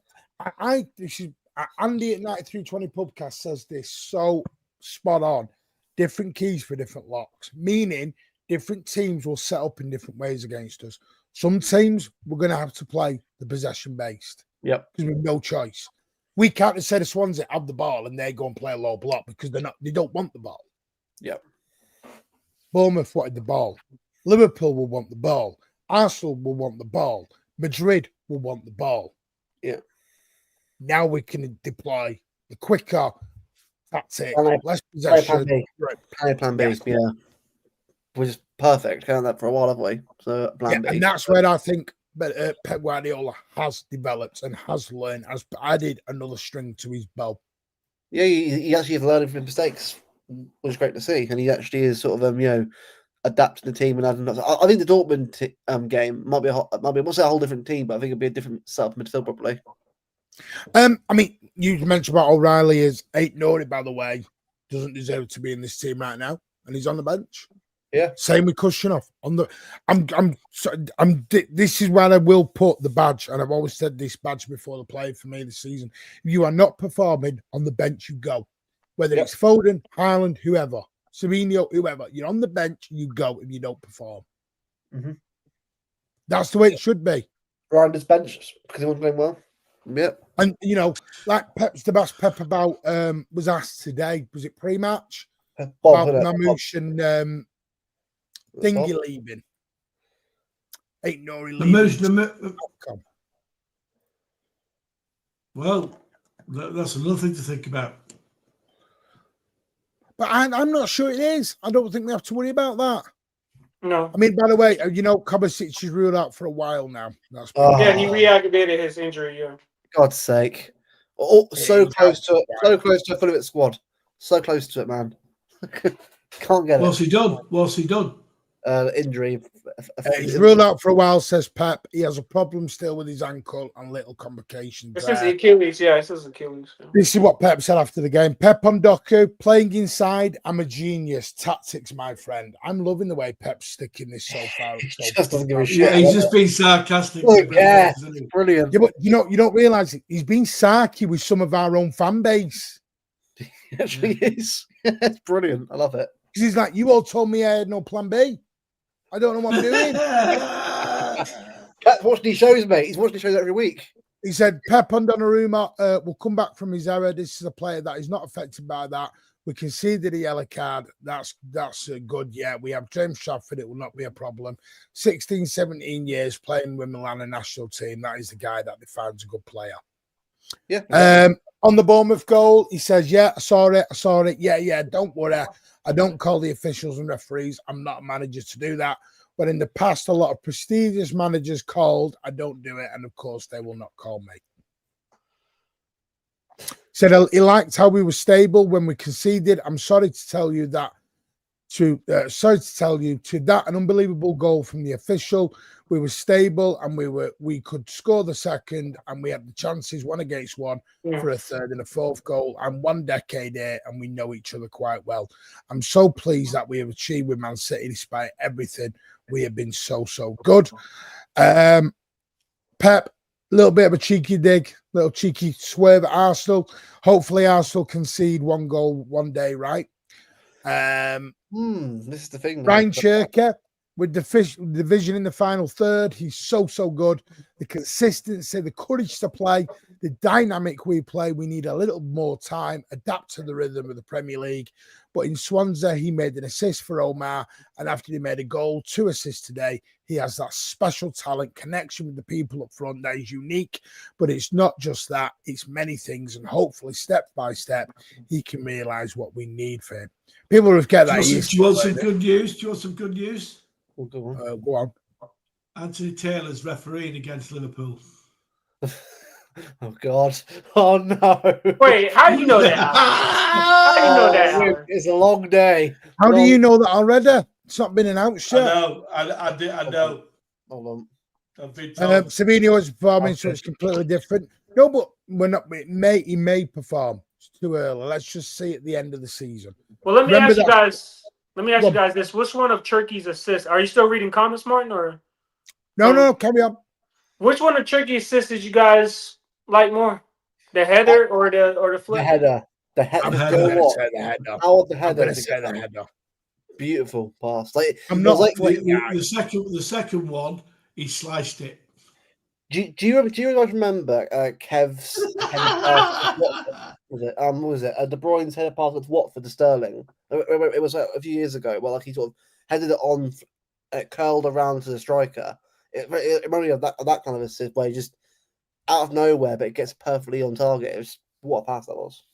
S2: Andy at 9320 Pubcast says this so spot on. Different keys for different locks, meaning different teams will set up in different ways against us. Some teams we're going to have to play the possession based.
S4: Yep.
S2: Because we have no choice. We can't just say the Swansea have the ball and they go and play a low block because they don't want the ball.
S4: Yep.
S2: Bournemouth wanted the ball. Liverpool will want the ball. Arsenal will want the ball. Madrid will want the ball.
S4: Yeah.
S2: Now we can deploy the quicker tactic, less
S4: Plan
S2: possession.
S4: B, yeah. Which is perfect. Kind of that for a while, have we? So plan B.
S2: And that's where I think Pep Guardiola has developed and has learned, has added another string to his bow.
S4: Yeah, he actually is learning from his mistakes, which is great to see. And he actually is sort of, adapting the team and adding. I think the Dortmund game might be a whole different team, but I think it'll be a different setup midfield probably.
S2: I mean, you mentioned about O'Reilly is 8-0, by the way, doesn't deserve to be in this team right now, and he's on the bench.
S4: Yeah,
S2: same with Kushinov. This is where I will put the badge, and I've always said this badge before the play for me this season. If you are not performing on the bench, you go. Whether it's Foden, Haaland, whoever, Savino, whoever, you're on the bench, you go if you don't perform.
S4: Mm-hmm.
S2: That's the way it should be.
S4: Ryan's bench because he wasn't playing well. Yep.
S2: And you know, like Pep's the best Pep about was asked today. Was it pre-match
S4: Bob,
S2: about
S4: innit?
S2: Mamouche and
S4: Bob.
S2: Thingy leaving? Ain't Nori
S5: The
S2: leaving.
S5: moose, well, that's another thing to think about.
S2: But I'm not sure it is. I don't think we have to worry about that.
S6: No.
S2: I mean, by the way, you know, Kovacic is ruled out for a while now. That's
S6: Yeah, he reactivated his injury. Yeah.
S4: God's sake. Oh, so
S2: he's
S4: close
S2: out
S4: to it. So close to a full of it squad. So close to it, man. Can't get
S5: What's
S4: it.
S5: he done? What's he done?
S4: Injury.
S2: He's ruled out for a while, says Pep. He has a problem still with his ankle and little complications.
S6: It says Achilles. Yeah, it says Achilles. Yeah.
S2: This is what Pep said after the game. Pep on Doku, playing inside. I'm a genius. Tactics, my friend. I'm loving the way Pep's sticking this so far.
S4: He just doesn't give a shit.
S5: Yeah, he's just being sarcastic.
S4: Oh, yeah, brilliant.
S2: Yeah, but you don't realise he's been sarky with some of our own fan base.
S4: He actually is. It's brilliant. I love it.
S2: Because he's like, you all told me I had no plan B. I don't know what I'm doing.
S4: Cat's watching these shows, mate. He's watching these shows every week.
S2: He said, Pep on Donnarumma will come back from his error. This is a player that is not affected by that. We conceded a yellow card. That's good. Yeah, we have James Trafford. It will not be a problem. 16, 17 years playing with Milan national team. That is the guy that defines a good player.
S4: Yeah.
S2: On the Bournemouth goal, he says, yeah, I saw it. Yeah, don't worry. I don't call the officials and referees. I'm not a manager to do that. But in the past, a lot of prestigious managers called. I don't do it. And of course, they will not call me. Said he liked how we were stable when we conceded. I'm sorry to tell you that. To that an unbelievable goal from the official. We were stable and we could score the second, and we had the chances 1 against 1 for a third and a fourth goal. And 1 decade here, and we know each other quite well. I'm so pleased that we have achieved with Man City despite everything. We have been so good. Pep, a little bit of a cheeky dig, little cheeky swerve at Arsenal. Hopefully Arsenal concede 1 goal one day, right?
S4: This is the thing.
S2: Ryan Cherki with the vision in the final third. He's so good. The consistency, the courage to play, the dynamic we play. We need a little more time, adapt to the rhythm of the Premier League. But in Swansea, he made an assist for Omar, and after he made a goal, 2 assists today. He has that special talent, connection with the people up front that is unique. But it's not just that; it's many things, and hopefully, step by step, he can realise what we need for him. People will get that.
S5: Do you want some good news? Do you want some good news?
S4: Well, go on.
S2: Go on.
S5: Anthony Taylor's refereeing against Liverpool.
S4: Oh God! Oh no!
S6: Wait, how do you know that? How do you know that?
S4: It's a long day.
S2: How do you know that already? It's not been announced yet.
S5: I know.
S4: Hold on.
S5: I've been told.
S2: Sabino is performing, so it's completely different. No, but we're not. He may perform. It's too early. Let's just see at the end of the season.
S6: Well, let me ask you guys this. Which one of Cherki's assists? Are you still reading comments, Martin? Or
S2: no, carry on.
S6: Which one of Cherki's assists did you guys like more? The header or the flip?
S4: The header.
S2: I'm going to say the header.
S4: How the header?
S2: I'm going to say the header.
S4: Beautiful pass. Like
S2: I'm not
S4: like
S5: the second one. He sliced it.
S4: Do you guys remember Kev's header pass? What was it? De Bruyne's header pass with Watford to Sterling. It was a few years ago. Well, like he sort of headed it on, curled around to the striker. It reminded me of that kind of assist where he just out of nowhere, but it gets perfectly on target. It was what a pass that was.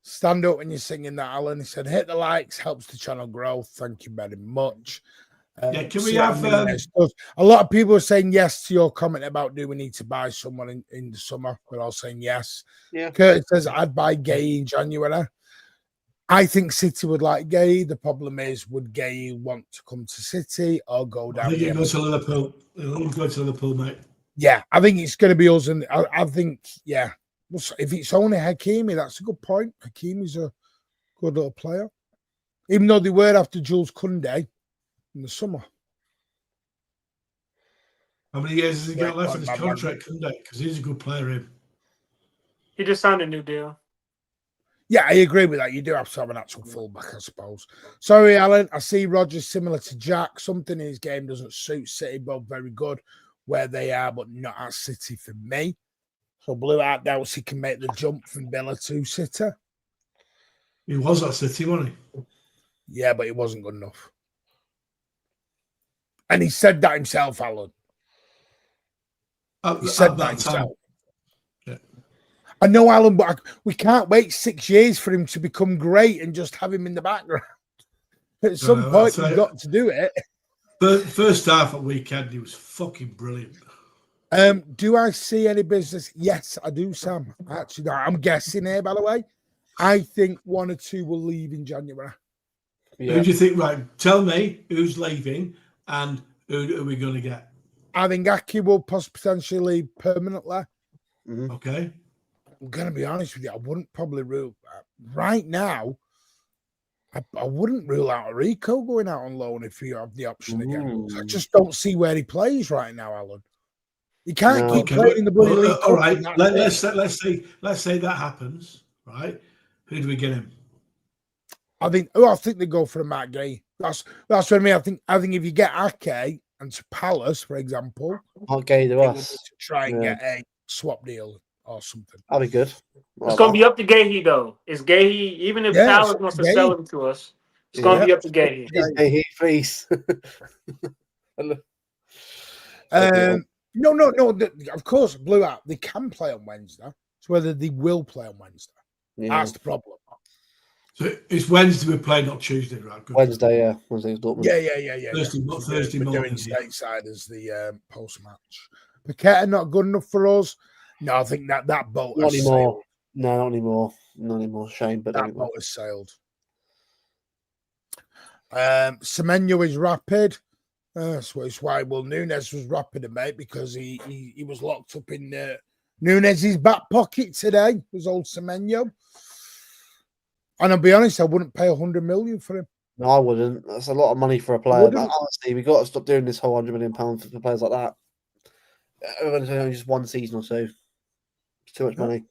S2: Stand up when you're singing that, Alan. He said, hit the likes, helps the channel grow. Thank you very much.
S5: Can we have...
S2: a lot of people are saying yes to your comment about do we need to buy someone in the summer. We're all saying yes.
S4: Yeah.
S2: Curtis says, I'd buy Gay in January. I think City would like Gay. The problem is, would Gay want to come to City or go down?
S5: I think he'll go to Liverpool. He'll go to Liverpool, mate.
S2: Yeah, I think it's going to be us. And I think, yeah, if it's only Hakimi, that's a good point. Hakimi's a good little player. Even though they were after Jules Koundé in the summer.
S5: How many years has he got left in his contract, Koundé? Because he's a good player, him.
S6: He just signed a new deal.
S2: Yeah, I agree with that. You do have to have an actual fullback, I suppose. Sorry, Alan. I see Rodgers similar to Jack. Something in his game doesn't suit City, both very good. where they are, but not at City for me. So Blue Art doubts he can make the jump from Villa to City.
S5: He was at City, wasn't he?
S2: Yeah, but it wasn't good enough. And he said that himself, Alan. He said that himself.
S5: Yeah.
S2: I know, Alan, but we can't wait 6 years for him to become great and just have him in the background. At some point, you've got to do it.
S5: The first half at weekend, he was fucking brilliant.
S2: Do I see any business? Yes, I do, Sam. Actually, no, I'm guessing here, by the way. I think 1 or 2 will leave in January.
S5: Yeah. Who do you think? Right, tell me who's leaving and who are we going to get?
S2: I think Aki will potentially leave permanently.
S4: Mm-hmm.
S5: Okay.
S2: I'm going to be honest with you. I wouldn't probably rule right now. I wouldn't rule out Rico going out on loan if you have the option again. I just don't see where he plays right now, Alan. He can't keep playing in the bloody league.
S5: All right, let's say that happens, right? Who do we get him?
S2: I think they go for a Matt Gay. That's what I mean. I think if you get Ake and to Palace, for example,
S4: Matt Gay to us
S2: to try and get a swap deal or something.
S4: That'd be good.
S6: It's going to be up to Gahey, though. It's Gahey, even if Palace wants to sell him to us, it's going to be up to Gahey.
S4: Gahey, please.
S2: No. Of course, Blue Art, they can play on Wednesday. It's whether they will play on Wednesday. Yeah. That's the problem.
S5: So it's Wednesday we play, not Tuesday, right? Good.
S4: Wednesday, yeah. Wednesday's Dortmund.
S2: Yeah.
S5: Thursday
S2: we're
S5: morning.
S2: Doing stateside as the post-match. Paqueta not good enough for us. No, I think that boat
S4: not
S2: has
S4: anymore.
S2: sailed.
S4: No, not anymore. Not anymore. Shame, but
S2: that boat has sailed. Semenyo is rapid. That's why Nunes was rapid, mate, because he was locked up in Nunes' back pocket today. Was old Semenyo. And I'll be honest, I wouldn't pay 100 million for him.
S4: No, I wouldn't. That's a lot of money for a player. Honestly, we got to stop doing this whole £100 million for players like that. Only just 1 season or so. It's too much money.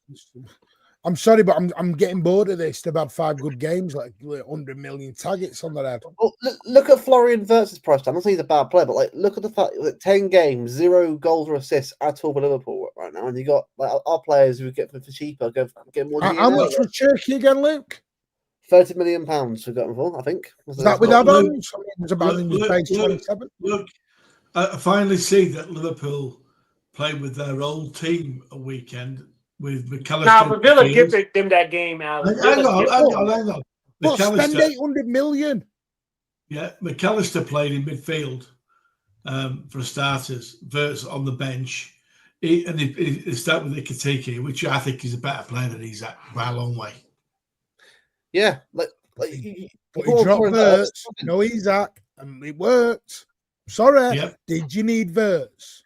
S2: I'm sorry, but I'm getting bored of this. They've had 5 good games, like 100 million targets on their head.
S4: Well, look at Florian Wirtz's price. I'm not saying he's a bad player, but look at the fact that 10 games, 0 goals or assists at all for Liverpool right now, and you got our players who get for cheaper get more.
S2: How much was Cherki again, Luke?
S4: £30 million we got him for, I think.
S2: Is that with add-ons? It was about in page 27.
S5: Look, I finally see that Liverpool played with their old team a weekend with McAllister.
S6: Nah, but Villa gifted them that game, Alex.
S5: Hang on.
S2: But spend 800 million.
S5: Yeah, McAllister played in midfield for starters. Wirtz on the bench. He started with Ikatiki, which I think is a better player than he's at by a long way.
S4: Yeah,
S2: but he dropped Wirtz. No, Isaac, and it worked. Sorry, did you need Wirtz?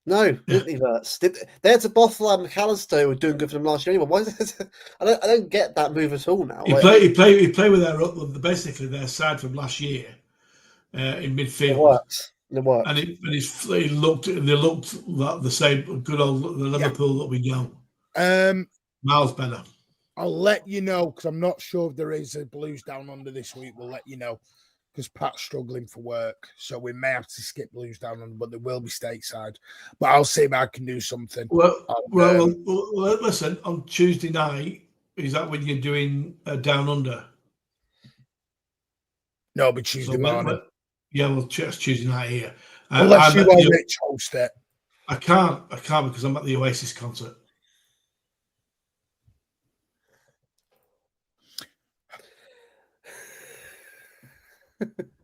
S4: No, didn't need Wirtz. They had to bottle out McAllister, who were doing good for them last year anyway. Why is it? I don't get that move at all now.
S5: He played with basically their side from last year in midfield.
S4: It worked.
S5: And they looked like the same good old Liverpool that we know. Miles better.
S2: I'll let you know, because I'm not sure if there is a Blues Down Under this week. We'll let you know, because Pat's struggling for work. So we may have to skip Blues Down Under, but there will be stateside. But I'll see if I can do something.
S5: Well, listen, on Tuesday night, is that when you're doing Down Under?
S2: No, but Tuesday morning.
S5: It's Tuesday night here.
S2: Unless you want Rich host it.
S5: I can't because I'm at the Oasis concert.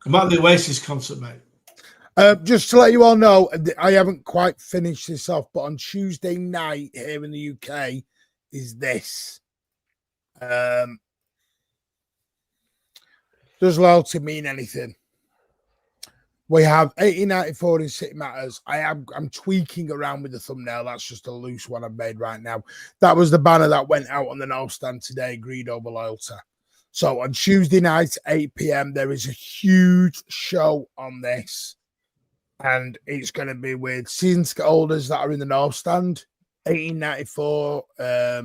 S5: I'm at the Oasis concert, mate.
S2: Just to let you all know, I haven't quite finished this off, but on Tuesday night here in the UK is this. Does loyalty mean anything? We have 1894 in City Matters. I'm tweaking around with the thumbnail. That's just a loose one I've made right now. That was the banner that went out on the North Stand today, agreed over loyalty. So on Tuesday night, 8 p.m., there is a huge show on this. And it's going to be with season ticket holders that are in the North Stand. 1894 are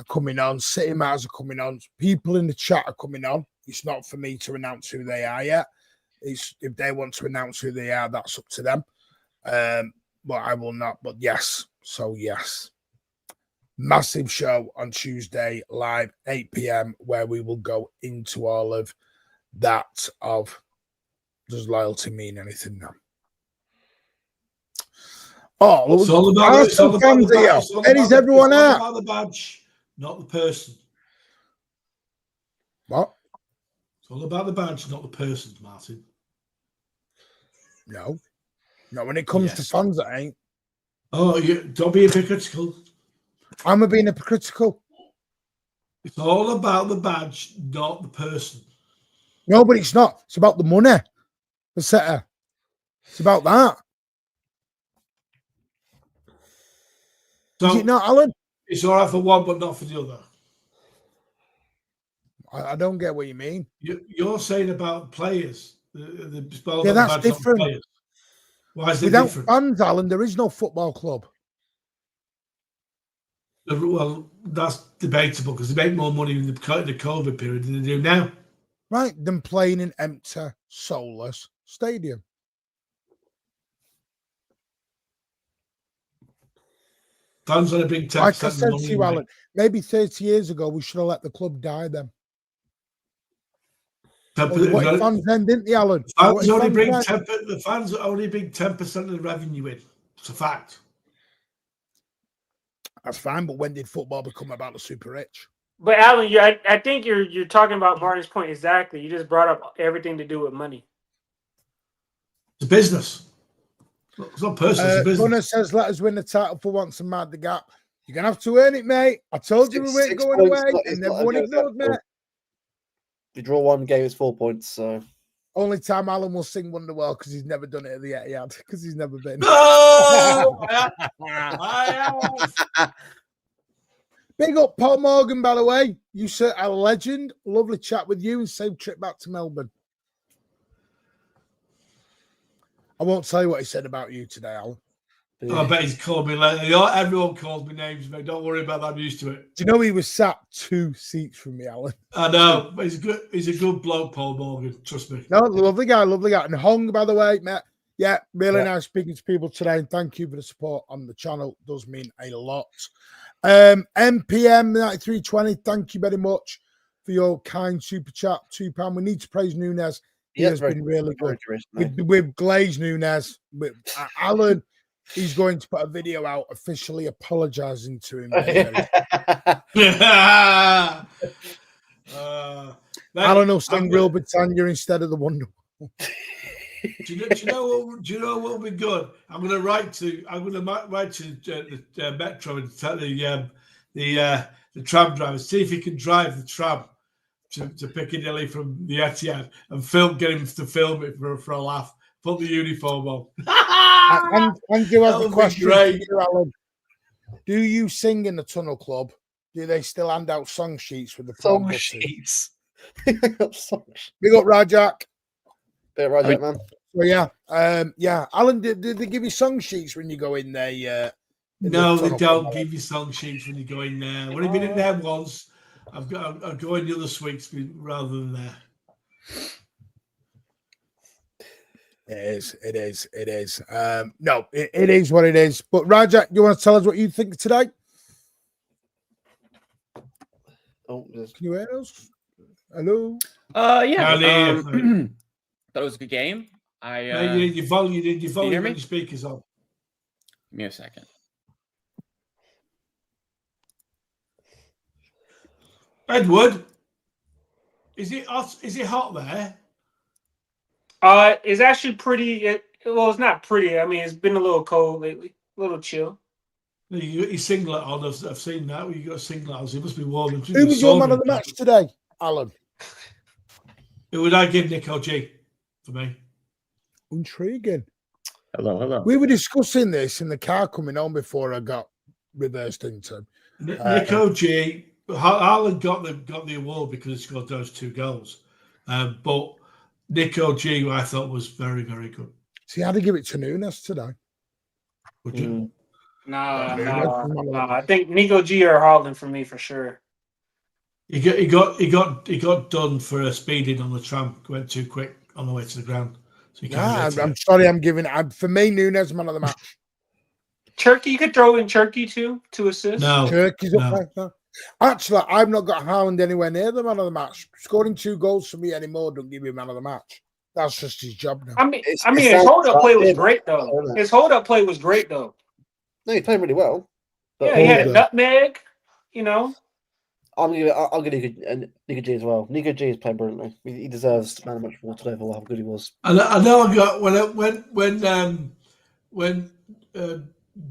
S2: coming on. City Matters are coming on. People in the chat are coming on. It's not for me to announce who they are yet. It's if they want to announce who they are, that's up to them. but I will not. But yes, so yes. Massive show on Tuesday, live 8 p.m, where we will go into all of that of does loyalty mean anything now? Oh,
S5: It's all about the badge.
S2: Eddie's everyone out.
S5: It's all about the badge, not the person.
S2: What?
S5: It's all about the badge, not the person, Martin.
S2: No. No, when it comes to fans, it ain't.
S5: Oh, don't be hypocritical.
S2: I'm being hypocritical.
S5: It's all about the badge, not the person.
S2: No, but it's not. It's about the money. The setter. It's about that.
S5: So
S2: is it not, Alan?
S5: It's all right for one, but not for the other.
S2: I don't get what you mean.
S5: You're saying about players.
S2: That's different.
S5: Why is it
S2: Without
S5: different?
S2: fans, Alan, there is no football club.
S5: Well, that's debatable because they make more money in the COVID period than they do now.
S2: Right, than playing in empty, soulless stadium.
S5: Fans on a big 10%.
S2: Like I said to you, Alan, maybe 30 years ago, we should have let the club die then. What fans then, didn't they, Alan?
S5: The fans only bring 10% of the revenue in. It's a fact.
S2: That's fine, but when did football become about the super rich?
S6: But Alan, I think you're talking about Martin's point exactly. You just brought up everything to do with money.
S5: It's a business. It's not personal. It's a business.
S2: Gunnar says, "Let us win the title for once and mind the gap." You're gonna have to earn it, mate. I told you we weren't going away, and everyone ignored me.
S4: If you draw one game, it's 4 points. So
S2: only time Alan will sing Wonderwall because he's never done it at the Etihad because he's never been.
S5: No,
S2: Big up Paul Morgan, by the way. You sir are a legend. Lovely chat with you and safe trip back to Melbourne. I won't tell you what he said about you today, Alan.
S5: I bet he's called me later. Everyone calls me names, mate. Don't worry about that. I'm used to it.
S2: Do you know he was sat 2 seats from me, Alan?
S5: I know. But he's a good bloke, Paul Morgan. Trust me.
S2: No, lovely guy. And Hong, by the way, mate. Yeah, really nice speaking to people today. And thank you for the support on the channel. It does mean a lot. MPM 9320, thank you very much for your kind super chat. £2. We need to praise Nunes. He has been really good. With Glaze Nunes, with Alan, he's going to put a video out officially apologizing to him. Alan will sing Real Britannia instead of the Wonder.
S5: Do you know what will be good? I'm going to write to the Metro and tell the tram driver, see if he can drive the tram to Piccadilly from the Etihad and get him to film it for a laugh. Put the uniform on.
S2: and you have a question for you, Alan. Do you sing in the Tunnel Club? Do they still hand out song sheets with the
S4: song sheets?
S2: Big up Rajak.
S4: Man.
S2: So yeah. Alan, did they give you song sheets when you go in there?
S5: No, they don't give you song sheets when you go in there. When I've been in there once, I'll go in the other suites rather than there.
S2: It is. No, it is what it is. But Rajak, you want to tell us what you think today?
S4: Oh,
S2: can you hear us? Hello.
S7: Yeah. Thought it was a good game.
S5: You need your volume and your speakers on.
S7: Give me a second.
S5: Edward, is it hot there?
S6: It's actually pretty. Well, it's not pretty. I mean, it's been a little cold lately. A little chill.
S5: You got your singlet on. I've seen that. You got a singlet on. So it must be warm.
S2: Who was your man of the match today, Alan?
S5: Who would I give Nico G for me?
S2: Intriguing.
S7: Hello.
S2: We were discussing this in the car coming home before I got reversed into
S5: Nico G. Haaland got the award because he scored those 2 goals. But Nico G, I thought was very, very good.
S2: See, I had to give it to Nunes today.
S5: Would you?
S6: No. I think Nico G or Haaland for me for sure.
S5: He got done for speeding on the tram. Went too quick on the way to the ground. So
S2: I'm sorry. I'm giving for me Nunes man of the match.
S6: Cherki, you could throw in Cherki too, 2 assists.
S5: No,
S2: Cherky's up
S5: no.
S2: there. No. Actually, I've not got Haaland anywhere near the man of the match. Scoring 2 goals for me anymore don't give you man of the match. That's just his job now.
S6: I mean, his hold-up play was great, though. His hold-up play was great, though.
S4: No, he played really well.
S6: Yeah, he had a nutmeg, you know.
S4: I'll give Nico G as well. Nico G has played brilliantly. He deserves man of the match more today for how good he was.
S5: I know I got when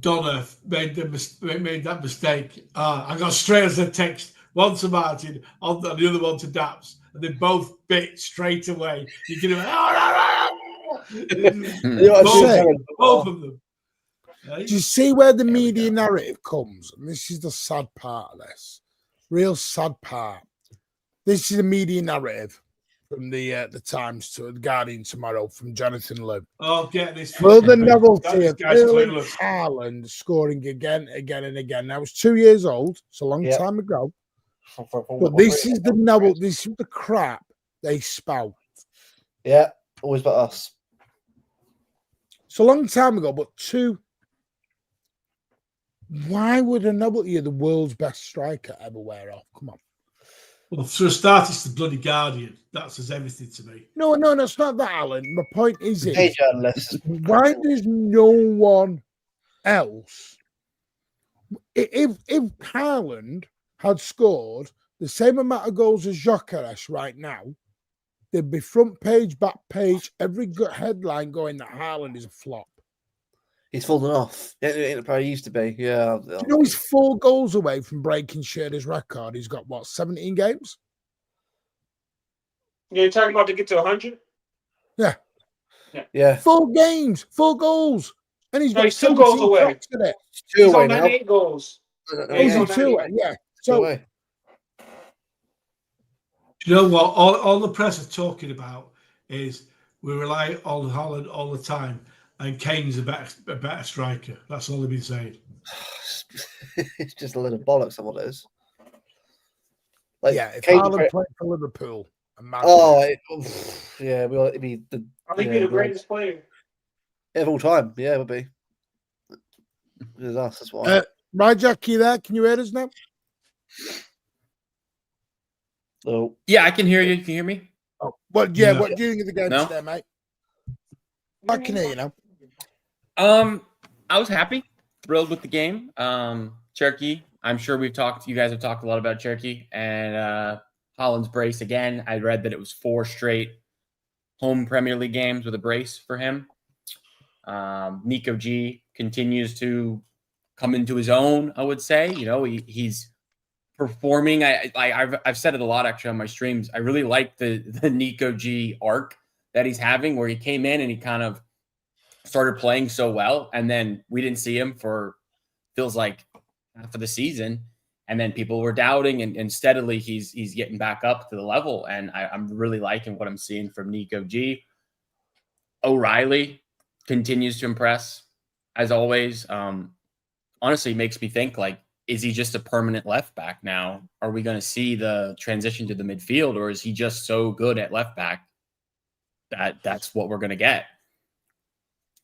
S5: Donna made that mistake. I got straight as a text, one to Martin and the other one to Daps, and they both bit straight away. You can both of them.
S2: Do you see where the media narrative comes? And this is the sad part of this. Real sad part. This is the media narrative from the Times to the Guardian tomorrow from Jonathan Liu.
S5: Oh, get this.
S2: Will the novelty of Erling Haaland scoring again and again? Now, it was 2 years old. It's a long time ago. But this is the novel. This is the crap they spout.
S4: Yeah, always but us.
S2: It's a long time ago, but why would a novelty of the world's best striker ever wear off? Come on.
S5: Well, for a start, it's the bloody Guardian. That says everything to me.
S2: No, it's not that, Alan. My point is, why does no one else? If Haaland had scored the same amount of goals as Gyökeres right now, there'd be front page, back page, every good headline going that Haaland is a flop.
S4: He's fallen off. It probably used to be. Yeah.
S2: Do you know he's 4 goals away from breaking Cherries' record? He's got, 17 games?
S6: Yeah, you're talking about to get to 100?
S4: Yeah.
S2: 4 games, 4 goals. And he's got
S6: 2 goals away.
S4: He's
S6: on 98 goals.
S2: He's on 2 away, yeah. So,
S5: you know what? All the press are talking about is we rely on Haaland all the time, and Kane's a better striker. That's all they've been saying.
S4: It's just a little bollocks of what it is.
S2: If Haaland played for Liverpool,
S4: it'd be the.
S6: I think he'd be the greatest player
S4: of all time. Yeah, it would be. It is us. That's why.
S2: Right, Jack, you there? Can you hear us now?
S4: Oh.
S7: Yeah, I can hear you. Can you hear me?
S2: Oh, what do you think of the game today, mate? I can hear you now.
S7: I was happy, thrilled with the game. Cherki, I'm sure you guys have talked a lot about Cherki and Haaland's brace again. I read that it was 4 straight home Premier League games with a brace for him. Nico G continues to come into his own, I would say. You know, he's performing. I've said it a lot actually on my streams. I really like the Nico G arc that he's having, where he came in and he kind of started playing so well, and then we didn't see him for feels like half of the season, and then people were doubting, and steadily he's getting back up to the level, and I'm really liking what I'm seeing from Nico G. O'Reilly continues to impress as always. Honestly, makes me think, like, is he just a permanent left back now? Are we going to see the transition to the midfield, or is he just so good at left back that that's what we're going to get?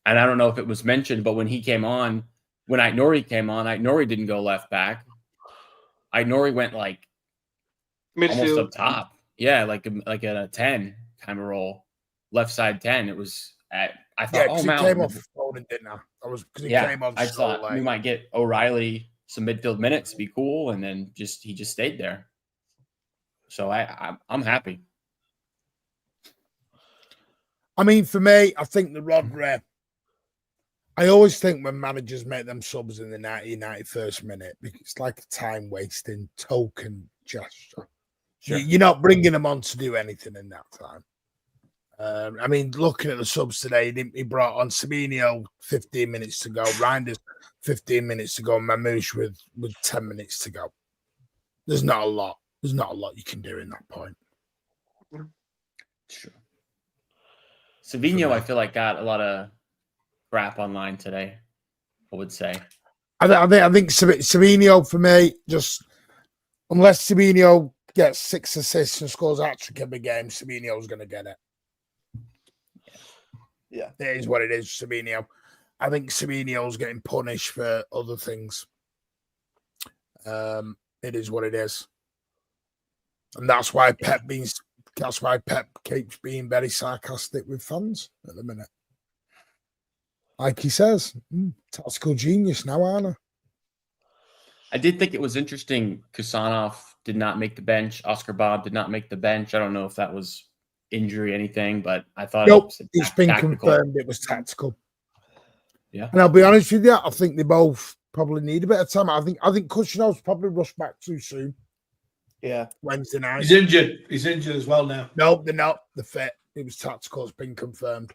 S7: And I don't know if it was mentioned, but when Aït-Nouri came on, Aït-Nouri didn't go left back. Aït-Nouri went like midfield, almost up top. Yeah, like a 10 kind of role, left side 10. It was I thought,
S2: he came off Foden, didn't I? That was because he came on.
S7: I thought we might get O'Reilly some midfield minutes to be cool, and then he just stayed there. So I'm happy.
S2: I mean, for me, I think the Rodri. I always think when managers make them subs in the 91st minute, it's like a time-wasting token gesture. Sure. You're not bringing them on to do anything in that time. I mean, looking at the subs today, he brought on Semenyo 15 minutes to go, Reinders 15 minutes to go, and Mamouche with 10 minutes to go. There's not a lot. There's not a lot you can do in that point.
S7: Sure. Semenyo, I feel like, got a lot of crap online today, I would say.
S2: I think Semenyo, for me, just unless Semenyo gets 6 assists and scores a hat-trick every game, Semenyo's going to get it.
S4: Yeah.
S2: It is what it is, Semenyo. I think Semenyo's getting punished for other things. It is what it is. And that's why Pep keeps being very sarcastic with fans at the minute. Like he says, tactical genius now, aren't I?
S7: I did think it was interesting. Kusanov did not make the bench. Oscar Bob did not make the bench. I don't know if that was injury, anything, but I thought
S2: it's been confirmed it was tactical.
S7: Yeah.
S2: And I'll be honest with you, I think they both probably need a bit of time. I think Kushanov's probably rushed back too soon.
S4: Yeah.
S2: Wednesday night.
S5: He's injured. He's injured as well now.
S2: No, they're not. The fit. It was tactical. It's been confirmed.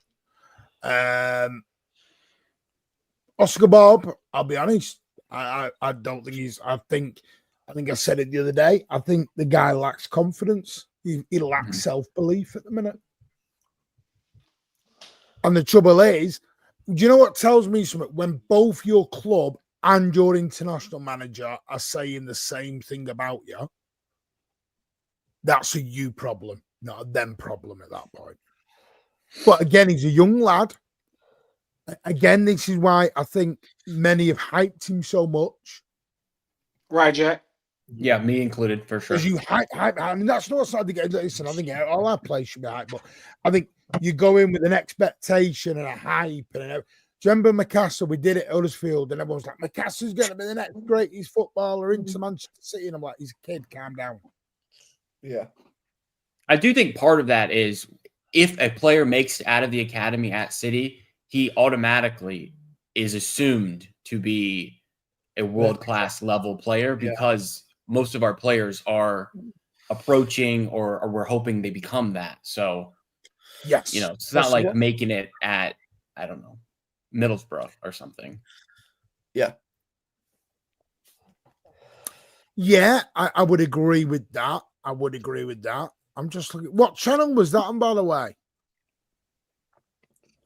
S2: Oscar Bob, I'll be honest. I don't think he's. I think I said it the other day. I think the guy lacks confidence. He lacks self-belief at the minute. And the trouble is, do you know what tells me something? When both your club and your international manager are saying the same thing about you, that's a you problem, not a them problem at that point. But again, he's a young lad. Again, this is why I think many have hyped him so much.
S6: Right, Jack?
S7: Yeah, me included, for sure.
S2: Because you hype. I mean, that's not something. Listen, I think all our players should be hyped, but I think you go in with an expectation and a hype. And do you remember Macassar? We did it at Huddersfield, and everyone's like, Macassar's going to be the next greatest footballer into Manchester City. And I'm like, he's a kid, calm down.
S4: Yeah.
S7: I do think part of that is if a player makes it out of the academy at City, he automatically is assumed to be a world-class level player because most of our players are approaching or we're hoping they become that. So,
S2: yes,
S7: it's not like making it at, I don't know, Middlesbrough or something.
S4: Yeah.
S2: Yeah, I would agree with that. I'm just looking. What channel was that on, by the way?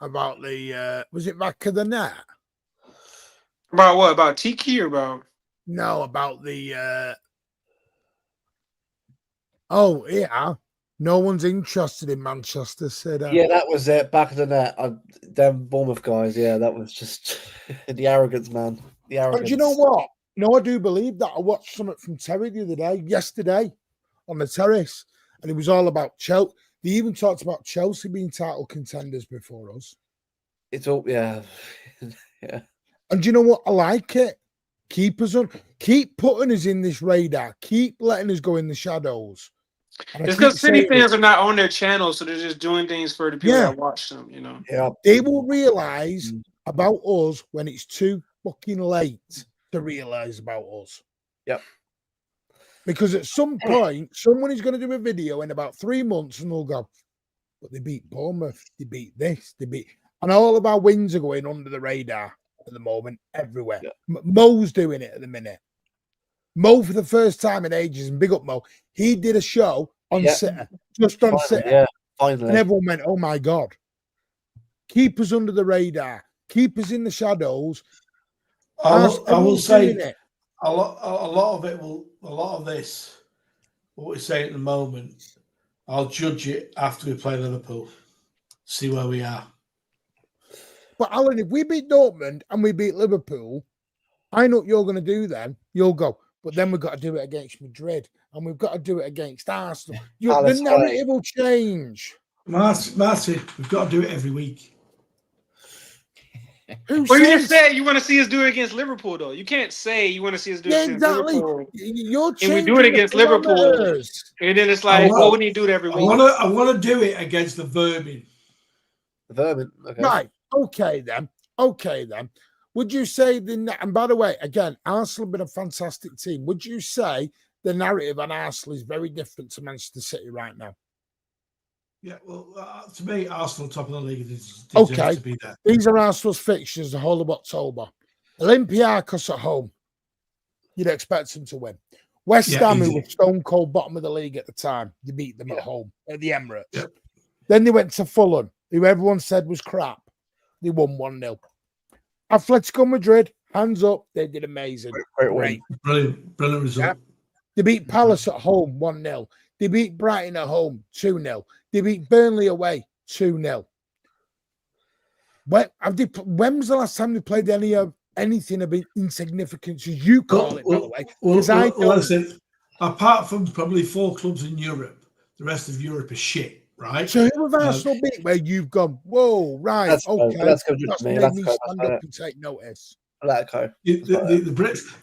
S2: About the was it back of the net?
S6: About what? About Tiki or about?
S2: No, about the oh yeah. No one's interested in Manchester City.
S4: Yeah, that was it. Back of the net. Them Bournemouth guys, that was just the arrogance, man. The arrogance.
S2: And you know what? No, I do believe that. I watched something from Terry the other day, yesterday, on the terrace, and it was all about Chelsea. They even talked about Chelsea being title contenders before us.
S4: It's all, yeah.
S2: And do you know what? I like it. Keep putting us in this radar. Keep letting us go in the shadows.
S6: It's because City fans are not on their channel, so they're just doing things for the people that watch them,
S2: Yeah. They will realize about us when it's too fucking late to realize about us.
S4: Yep.
S2: Because at some point, someone is going to do a video in about 3 months and they'll go, but they beat Bournemouth, they beat this, and all of our wins are going under the radar at the moment, everywhere. Yeah. Mo's doing it at the minute. Mo, for the first time in ages, and big up Mo, he did a show on City, just on City.
S4: Yeah, finally.
S2: And everyone went, oh my God. Keep us under the radar. Keep us in the shadows.
S5: I will say a lot of this, what we're saying at the moment, I'll judge it after we play Liverpool. See where we are.
S2: But Alan, if we beat Dortmund and we beat Liverpool, I know what you're going to do then. You'll go, but then we've got to do it against Madrid and we've got to do it against Arsenal. The narrative will change.
S5: Martin, we've got to do it every week.
S6: You just said you want to see us do it against Liverpool, though. You can't say you want to see us do it against Liverpool.
S2: And
S6: we do it against Liverpool. And then it's like, we need to do it every week.
S5: I want to do it against the Vermin.
S4: The Vermin, okay.
S2: Right. Okay, then. Would you say and by the way, again, Arsenal have been a fantastic team. Would you say the narrative on Arsenal is very different to Manchester City right now?
S5: Yeah, well, to me, Arsenal top of the league deserves to be there.
S2: These are Arsenal's fixtures the whole of October. Olympiacos at home. You'd expect them to win. West Ham, who were stone cold bottom of the league at the time, they beat them at home at the Emirates. Yep. Then they went to Fulham, who everyone said was crap. They won 1-0. Atletico Madrid, hands up, they did amazing.
S5: Great. Brilliant result.
S2: Yeah. They beat Palace at home 1-0. They beat Brighton at home 2-0. They beat Burnley away 2-0. When was the last time they played anything of insignificance, as you call it, by the way?
S5: Listen, apart from probably 4 clubs in Europe, the rest of Europe is shit, right?
S2: So who have Arsenal beat where you've gone, whoa, right,
S4: That's
S2: that's
S4: me.
S2: made me stand up and take notice.
S4: Let it go.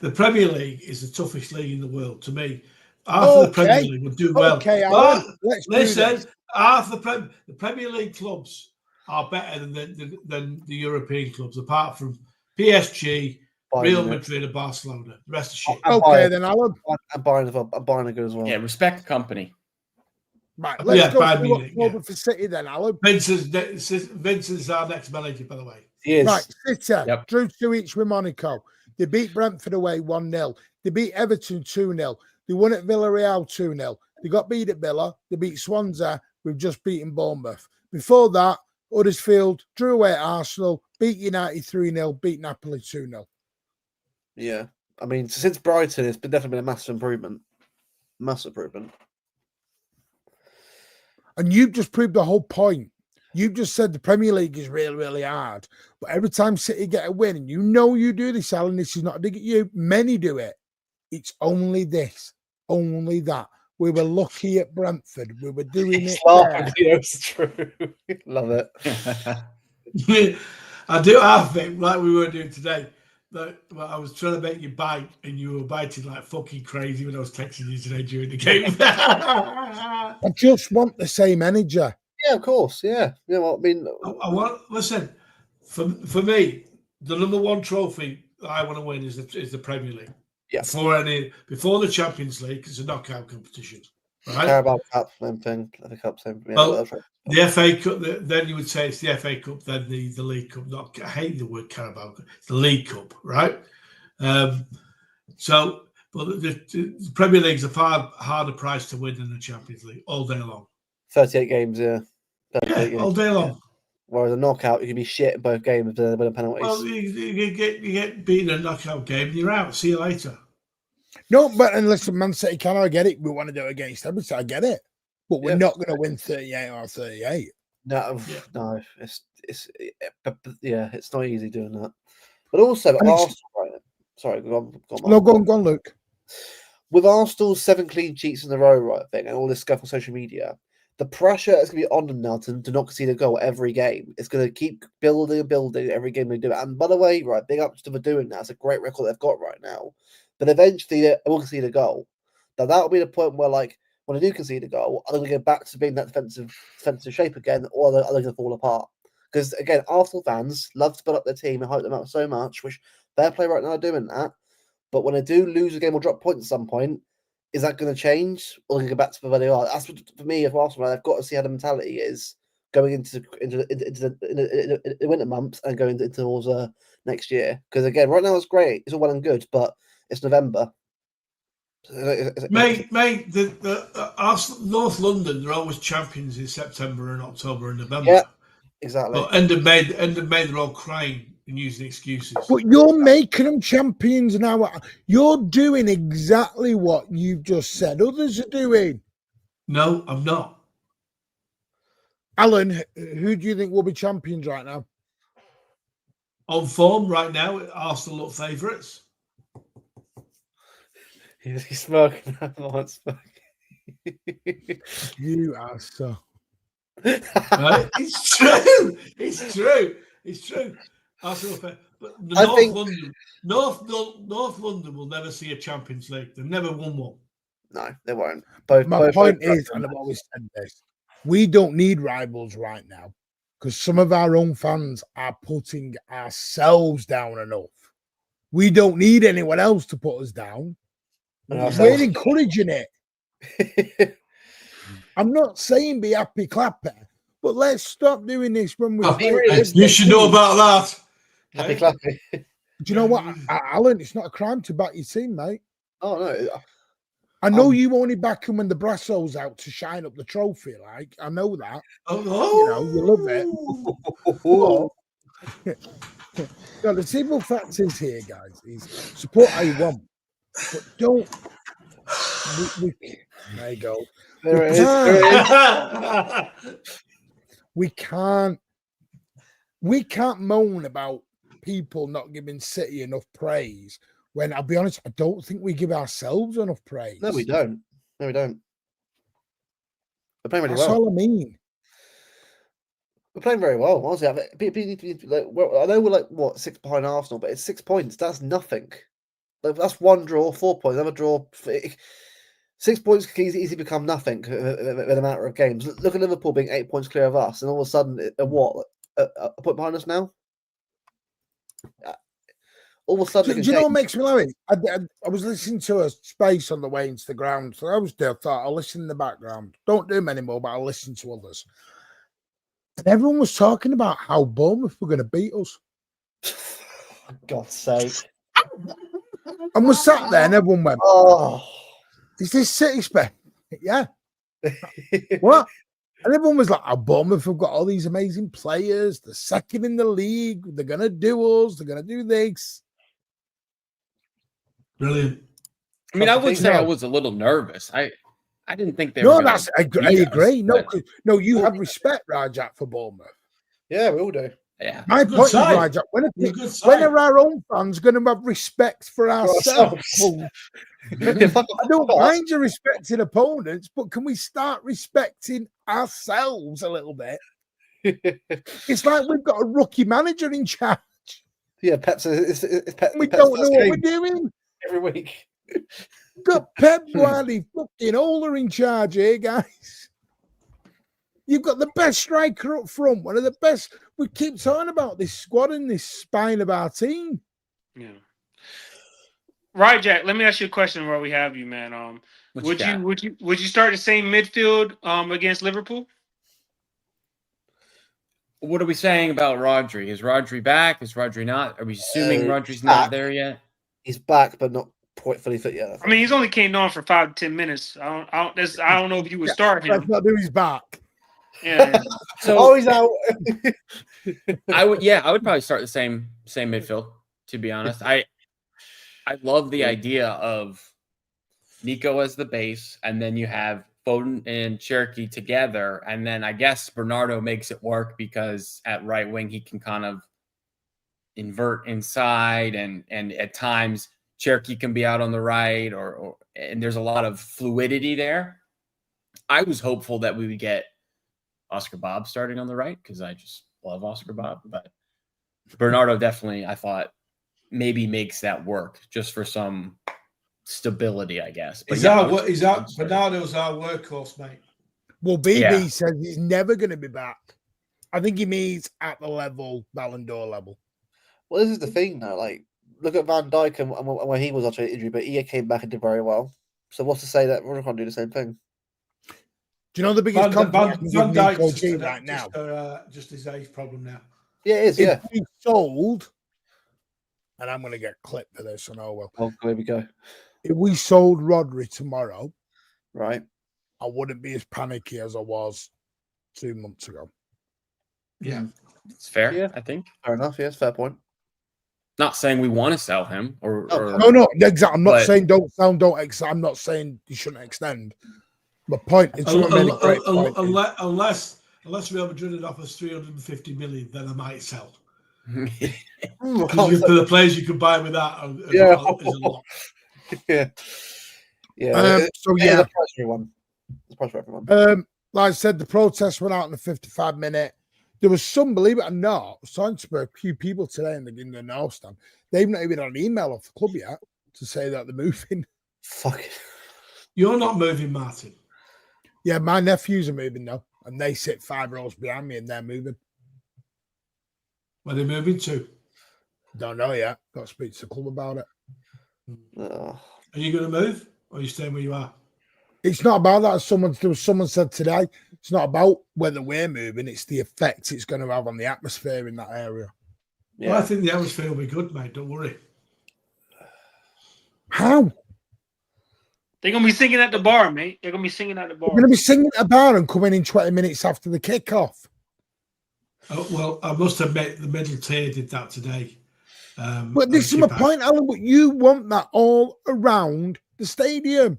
S5: The Premier League is the toughest league in the world to me. Half of the Premier League would do well.
S2: Okay, Alan, let's
S5: listen, half the Premier League clubs are better than the European clubs, apart from PSG, Real Madrid, and Barcelona. The rest is shit.
S2: Okay, then Alan.
S4: I'm buying as well. I'm buying a good as well.
S7: Yeah, respect the company.
S2: Right, let's go through October for City then, Alan.
S5: Vincent's our next manager, by the way.
S4: He is.
S2: Right, City drew 2 each with Monaco. They beat Brentford away 1-0. They beat Everton 2-0. They won at Villarreal 2-0. They got beat at Villa. They beat Swansea. We've just beaten Bournemouth. Before that, Huddersfield drew away at Arsenal, beat United 3-0, beat Napoli 2-0.
S4: Yeah. I mean, since Brighton, it's definitely been a massive improvement. Massive improvement.
S2: And you've just proved the whole point. You've just said the Premier League is really, really hard. But every time City get a win, and you know you do this, Alan, this is not a dig at you. Many do it. It's only this, only that. We were lucky at Brentford. We were doing it.
S4: It's true. Love
S5: it. I do half of it like we were doing today. But I was trying to make you bite, and you were biting like fucking crazy when I was texting you today during the game.
S2: I just want the same energy.
S4: Yeah, of course. Yeah. You know what I mean?
S5: I want. Listen, for me, the number 1 trophy that I want to win is the Premier League.
S4: Yeah.
S5: Before the Champions League, it's a knockout competition. Right?
S4: Carabao Cup, same thing. The Cup, same. Yeah,
S5: well, the FA Cup. Then you would say it's the FA Cup, then the League Cup. I hate the word Carabao Cup. It's the League Cup, right? So, but the Premier League's a far harder prize to win than the Champions League all day long.
S4: 38 games, yeah. 38 games.
S5: All day long. Yeah.
S4: Whereas a knockout, you can be shit in both games with a penalties.
S5: Well, you get beaten in a knockout game, and you're out. See you later.
S2: No, but and listen, Man City, I get it. We want to do it against Everton. I get it, but we're not going to win 38 or 38.
S4: No, it's not easy doing that. But also, Arsenal, right? Sorry, go on,
S2: Luke.
S4: With Arsenal's 7 clean sheets in a row, right thing, and all this stuff on social media, the pressure is going to be on them now to not concede a goal every game. It's going to keep building and building every game they do it. And by the way, right, big up to them for doing that. It's a great record they've got right now. But eventually, they will concede a goal. Now, that'll be the point where, like, when they do concede a goal, are they going to go back to being that defensive shape again, or are they going to fall apart? Because, again, Arsenal fans love to build up their team and hype them up so much, which fair play right now are doing that. But when they do lose a game or drop points at some point, is that going to change, or going to go back to where they are? That's for me as Arsenal. I've got to see how the mentality is going into the winter months and going towards next year. Because again, right now it's great, it's all well and good, but it's November.
S5: Mate, the Arsenal, North London, they're always champions in September and October and November.
S4: Yeah, exactly.
S5: But end of May, they're all crying and using excuses.
S2: But you're making them champions now. You're doing exactly what you've just said others are doing.
S5: No, I'm not.
S2: Alan, who do you think will be champions right now?
S5: On form right now, Arsenal look favourites.
S4: He's smoking.
S2: You are so.
S5: Right? It's true. It's true. It's true. Arsenal, but North London will never see a Champions League. They've never won one.
S4: No, they won't.
S2: My point is, and I've always said this, we don't need rivals right now because some of our own fans are putting ourselves down enough. We don't need anyone else to put us down. We're encouraging it. I'm not saying be happy clapper, but let's stop doing this when we.
S5: You should know about that.
S4: Happy clapping.
S2: Do you know what, Alan? It's not a crime to back your team, mate.
S4: Oh no.
S2: I know you only back them when the brasso's out to shine up the trophy. Like I know that. You know you love it. No, the simple fact is here, guys, is support how you want, but don't. There you go. We can't we can't moan about people not giving City enough praise when, I'll be honest, I don't think we give ourselves enough praise.
S4: No, we don't. No, we don't. We're playing really
S2: That's
S4: well.
S2: all I mean.
S4: We're playing very well. Honestly, I know we're like, what, 6 behind Arsenal, but it's 6 points. That's nothing. Like, that's 1 draw, 4 points. Another draw. 6 points can easily become nothing in a matter of games. Look at Liverpool being 8 points clear of us, and all of a sudden, a point behind us now? All of a sudden,
S2: Do you know what makes me laugh? I was listening to a space on the way into the ground, so I was there. Thought I'll listen in the background. Don't do them anymore, but I'll listen to others. And everyone was talking about how Bournemouth were going to beat us.
S4: For God's sake!
S2: And we sat there, and everyone went,
S4: "Oh,
S2: is this City spec?" Yeah. What? And everyone was like, "Oh, Bournemouth have got all these amazing players. They're second in the league. They're going to do us. They're going to do this."
S5: Brilliant.
S7: I mean, I would say I was a little nervous. I didn't think they were.
S2: No, that's I agree.
S7: Us,
S2: no, you have respect, Rajat, for Bournemouth.
S4: Yeah, we all do.
S7: Yeah.
S2: My point is, Rajat, when are our own fans going to have respect for ourselves? I don't mind you respecting opponents, but can we start respecting ourselves a little bit? It's like we've got a rookie manager in charge.
S4: Yeah, Pep's.
S2: We don't know what we're doing
S4: every week.
S2: Got Pep Guardiola fucking Ola in charge here, guys. You've got the best striker up front, one of the best. We keep talking about this squad and this spine of our team.
S6: Yeah. Right, Jack. Let me ask you a question while we have you, man. Would you start the same midfield against Liverpool?
S7: What are we saying about Rodri? Is Rodri back? Is Rodri not? Are we assuming Rodri's not there yet?
S4: He's back, but not quite fully fit yet.
S6: I mean, he's only came on for 5 to 10 minutes. I don't know if you would start him.
S2: Let's not do his back.
S6: Yeah.
S7: So
S4: he's out.
S7: I would probably start the same midfield. To be honest, I love the idea of Nico as the base, and then you have Foden and Cherki together, and then I guess Bernardo makes it work because at right wing he can kind of invert inside, and at times Cherki can be out on the right, and there's a lot of fluidity there. I was hopeful that we would get Oscar Bob starting on the right because I just love Oscar Bob, but Bernardo definitely, I thought, maybe makes that work just for some stability, I guess. But
S5: Bernardo's our workhorse, mate.
S2: Well, BB says he's never going to be back. I think he means at the level, Ballon d'Or level.
S4: Well, this is the thing, though. Like, look at Van Dijk and when he was after injury, but he came back and did very well. So what's to say that Rodri can't do the same thing?
S2: Do you know the biggest compliment
S5: Van Dijk's
S2: right now?
S5: Just his age problem now.
S4: Yeah, it is.
S2: If we sold, and I'm going to get clipped for this, and well.
S4: Oh, there we go.
S2: If we sold Rodri tomorrow,
S4: right,
S2: I wouldn't be as panicky as I was 2 months ago.
S5: Yeah,
S7: it's fair. Yeah, I think
S4: fair enough. Yes, fair point.
S7: Not saying we want to sell him, or
S2: no, exactly. I'm not saying don't sell, I'm not saying you shouldn't extend. My point is,
S5: unless Real Madrid offers 350 million, then I might sell. Because for the players you could buy with that, is a lot.
S2: So
S4: the price for everyone. The price for everyone.
S2: Like I said, the protest went out in the 55-minute. There was some, believe it or not, I was talking to a few people today in the North Stand. They've not even had an email off the club yet to say that they're moving.
S4: Fuck it.
S5: You're not moving, Martin.
S2: Yeah, my nephews are moving now, and they sit 5 rows behind me, and they're moving.
S5: Where are they moving to?
S2: Don't know yet. Got to speak to the club about it.
S5: Are you going to move, or are you staying where you are?
S2: It's not about that. Someone said today, it's not about whether we're moving, it's the effect it's going to have on the atmosphere in that area.
S5: Yeah. Well, I think the atmosphere will be good, mate. Don't worry.
S2: How?
S6: They're going to be singing at the bar, mate. They're going to be singing at the bar.
S2: They're going to be singing at the bar and coming in 20 minutes after the kickoff.
S5: Oh, well, I must admit the middle tier did that today.
S2: But this is my point, Alan. But you want that all around the stadium.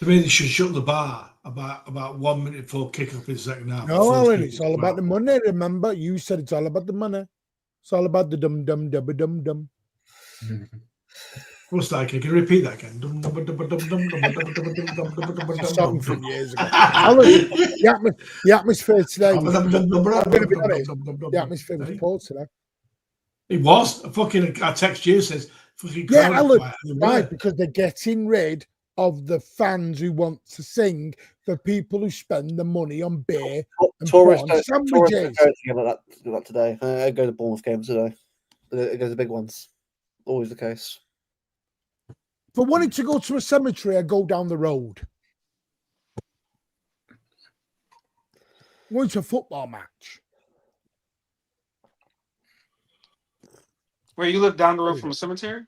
S5: I mean, they should shut the bar about 1 minute before kick off in the second half.
S2: No, Alan, it's all about the money. Remember, you said it's all about the money. It's all about the dum dum dum dum dum.
S5: What's that? Can you repeat that again?
S2: It's a song from years ago. Alan, the atmosphere today. I'm going to be honest. The atmosphere was poor today.
S5: It was. I text you says fucking
S2: yeah,
S5: crowd
S2: Alan,
S5: quiet.
S2: right, because they're getting rid of the fans who want to sing for people who spend the money on beer and
S4: Tourists
S2: prawn sandwiches.
S5: Oh,
S4: Like that today. I go to Bournemouth games today. It goes to big ones. Always the case.
S2: For wanting to go to a cemetery, I go down the road. Going to a football match.
S6: Where you live down the road from a cemetery?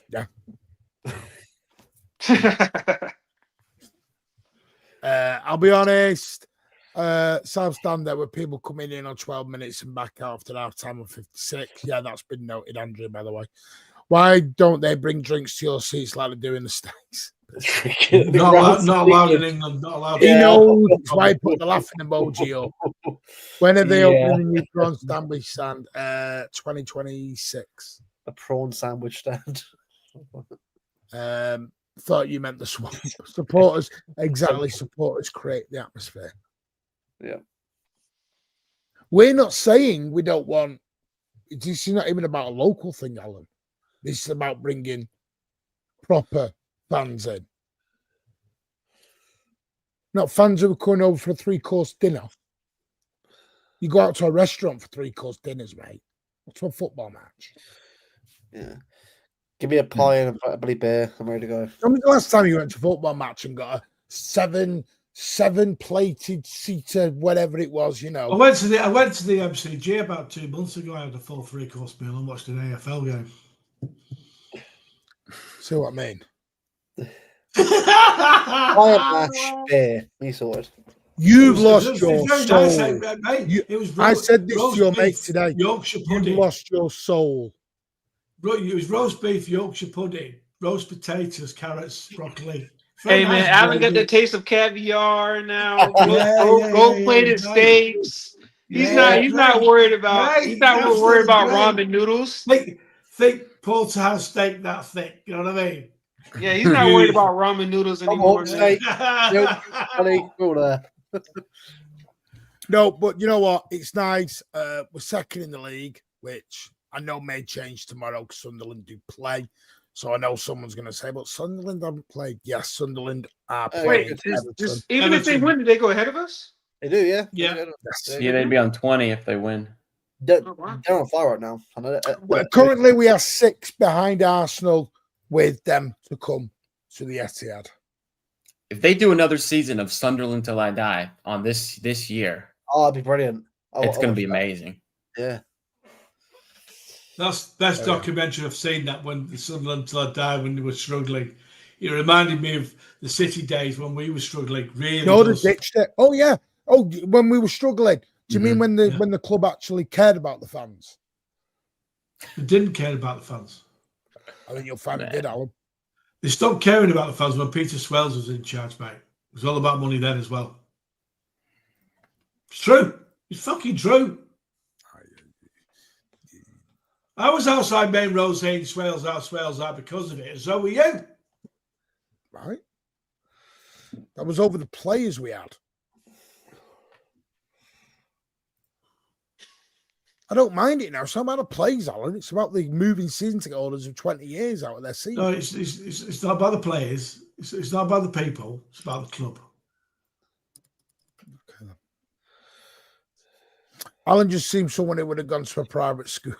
S2: Yeah. I'll be honest. South Stand there were people coming in on 12 minutes and back out after half time on 56. Yeah, that's been noted, Andrew, by the way. Why don't they bring drinks to your seats like they do in the States?
S5: not allowed in England. Not allowed.
S2: He knows why he put the laughing emoji up. When are they opening the new prawn sandwich stand? 2026.
S4: A prawn sandwich stand.
S2: Thought you meant the swamp. Supporters, exactly. Supporters create the atmosphere.
S4: Yeah.
S2: We're not saying we don't want. This is not even about a local thing, Alan. This is about bringing proper fans in. Not fans who are coming over for a 3-course dinner. You go out to a restaurant for 3-course dinners, mate. What's a football match?
S4: Yeah. Give me a pie and a bloody beer. I'm ready to go.
S2: When was the last time you went to a football match and got a seven plated seater, whatever it was, you know?
S5: I went to the MCG about 2 months ago. I had a full 3-course meal and watched an AFL game.
S2: See what I mean?
S4: Pie and mash, beer. Me sorted.
S2: You've lost your soul.
S5: Nice,
S2: I said this to your mate today.
S5: Yorkshire pudding.
S2: You've lost your soul.
S5: It was roast beef, Yorkshire pudding, roast potatoes, carrots, broccoli.
S6: Hey man, Alan got the taste of caviar now. Gold-plated steaks. He's not worried about ramen noodles.
S5: Thick porterhouse steak that thick. You know what I mean?
S6: Yeah, he's not worried about ramen noodles anymore.
S2: No, but you know what? It's nice. We're second in the league, which I know may change tomorrow because Sunderland do play. So I know someone's going to say, but Sunderland haven't played. Yes, Sunderland are playing.
S6: Even if they win, do they go ahead of us?
S4: They do, yeah.
S5: Yeah.
S7: Yeah, they'd be on 20 if they win.
S4: They're on fire right now.
S2: Currently, we are 6 behind Arsenal with them to come to the Etihad.
S7: If they do another season of Sunderland Till I Die on this year,
S4: it'd be brilliant.
S7: It's going to be amazing.
S4: Yeah.
S5: That's best documentary I've seen, that when the Sunderland Till I Die, when they were struggling. It reminded me of the City days when we were struggling. Really?
S2: No, they ditched it. Oh yeah. Oh, when we were struggling. Do you mean when the club actually cared about the fans?
S5: They didn't care about the fans.
S2: I think you'll find it did, Alan.
S5: They stopped caring about the fans when Peter Swells was in charge, mate. It was all about money then as well. It's true. It's fucking true. I was outside Main Road saying Swales out because of it, and so were you.
S2: Right. That was over the players we had. I don't mind it now. It's not about the plays, Alan. It's about the moving season ticket holders of 20 years out of their season.
S5: No, it's not about the players. It's not about the people. It's about the club.
S2: Okay. Alan just seems someone who would have gone to a private school.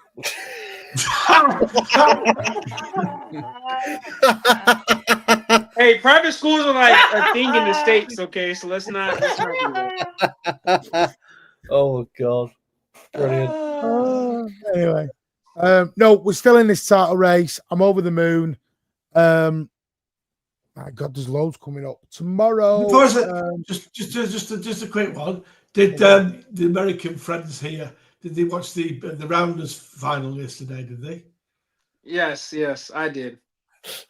S6: Hey, private schools are like a thing in the States, okay? So let's not do that.
S4: Oh God. Brilliant.
S2: Anyway, no, we're still in this title race. I'm over the moon. My God, there's loads coming up tomorrow.
S5: Just a quick one. Did the American friends here? Did they watch the Rounders final yesterday? Did they?
S6: Yes, I did.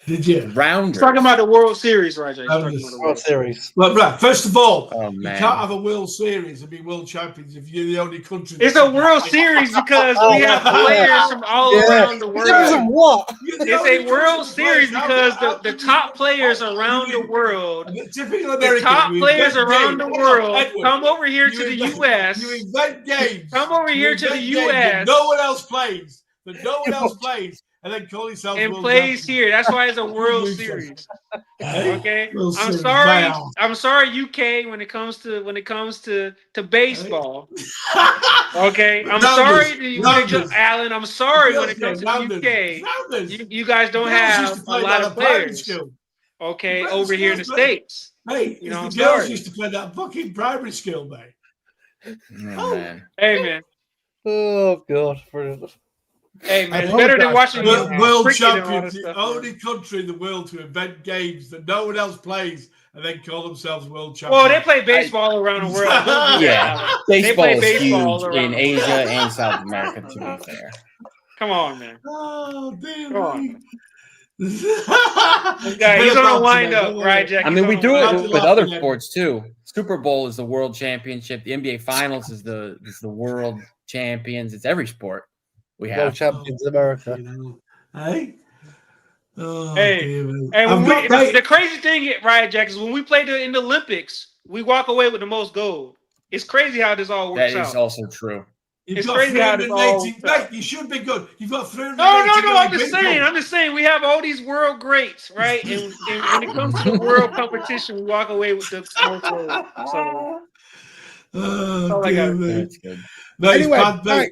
S5: Did you?
S7: Rounders.
S6: He's talking about the World Series, right? He's talking about the
S4: World Series.
S5: Well, right. First of all,
S7: Oh,
S5: you
S7: man.
S5: can't have a World Series and be world champions if you're the only country.
S6: It's a World Series because we have players from all around the world.
S4: What?
S6: It's a World Series because the top players around the world,
S5: Typical
S6: the
S5: American.
S6: top
S5: you
S6: players
S5: invent
S6: around the
S5: games.
S6: world
S5: Edward,
S6: come over here
S5: you
S6: to the
S5: invent-
S6: U.S.
S5: You invent games.
S6: Come over
S5: You
S6: here to the
S5: invent games that
S6: U.S.
S5: no one else plays. But no one else plays, and then call yourself
S6: and
S5: world
S6: plays
S5: champions.
S6: here. That's why it's a World
S5: Useless.
S6: Series.
S5: Hey,
S6: Okay,
S5: World
S6: I'm
S5: Series,
S6: sorry.
S5: wow.
S6: I'm sorry, UK. When it comes to baseball, okay. I'm sorry to you,
S5: Rounders.
S6: Alan. I'm sorry when
S5: Girls
S6: it comes to
S5: rounders.
S6: the UK.
S5: Rounders.
S6: You guys don't
S5: Girls used to
S6: have a
S5: play
S6: lot
S5: that
S6: of
S5: at primary
S6: players.
S5: school.
S6: Okay,
S5: Primary
S6: over here in the
S5: schools, mate.
S6: States.
S5: Mate,
S6: You know,
S5: the
S6: I'm
S5: girls
S6: sorry.
S5: used to play that fucking primary school, mate.
S7: Oh, man.
S6: Hey man.
S4: Oh God, brilliant.
S6: Hey man,
S2: I
S6: it's better than
S2: apologize.
S6: watching
S5: World
S6: cricket and all
S5: champions,
S6: this
S5: the
S6: stuff, man.
S5: only country in the world to invent games that no one else plays and then call themselves world champions.
S6: Well, they play baseball around the world. Don't do that,
S7: Yeah,
S6: Alan.
S7: baseball
S6: play
S7: is
S6: baseball
S7: huge
S6: around
S7: in
S6: the
S7: Asia
S6: world.
S7: and South America, to be fair.
S6: Come on, man.
S5: Oh, dear
S6: Come on.
S5: me.
S6: This guy, he's on a wind up, right, Jack?
S7: I mean, we do
S5: Imagine
S7: it with other
S5: laughing at
S7: sports too. Super Bowl is the world championship. The NBA Finals is the world champions. It's every sport we
S4: World
S7: have.
S4: champions in America.
S5: Hey? Oh,
S6: Hey,
S5: dear me.
S6: And
S5: I've
S6: when
S5: got,
S6: the crazy thing, right, Jack, is when we played in the Olympics, we walk away with the most gold. It's crazy how this all works
S7: That
S6: out.
S7: is also true.
S5: You've
S6: It's
S5: got
S6: crazy how this all
S5: 380.
S6: works out.
S5: Mate, you should be good. You've got 380
S6: No. I'm just
S5: people.
S6: saying. We have all these world greats, right? And when it comes to the world competition, we walk away with the most gold. So
S5: Oh,
S6: all I
S5: dear
S6: gotta
S5: me.
S7: That's good.
S5: No, it's
S2: Anyway,
S5: bad, mate.
S2: right.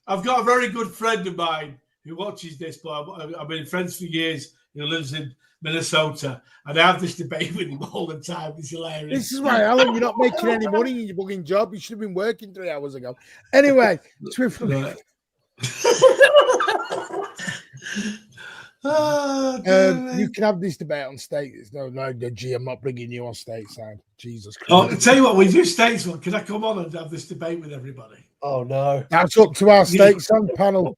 S5: I've got a very good friend of mine who watches this, but I've been friends for years. He lives in Minnesota, and I have this debate with him all the time. It's hilarious.
S2: This is why, Alan, you're not making any money in your fucking job. You should have been working 3 hours ago. Anyway, swiftly.
S5: Right. Oh, dear me.
S2: You can have this debate on states. No, G, I'm not bringing you on stateside. Jesus Christ.
S5: Oh, tell you what, we do statesman. Can I come on and have this debate with everybody?
S4: Oh no.
S2: That's up to our stateside panel.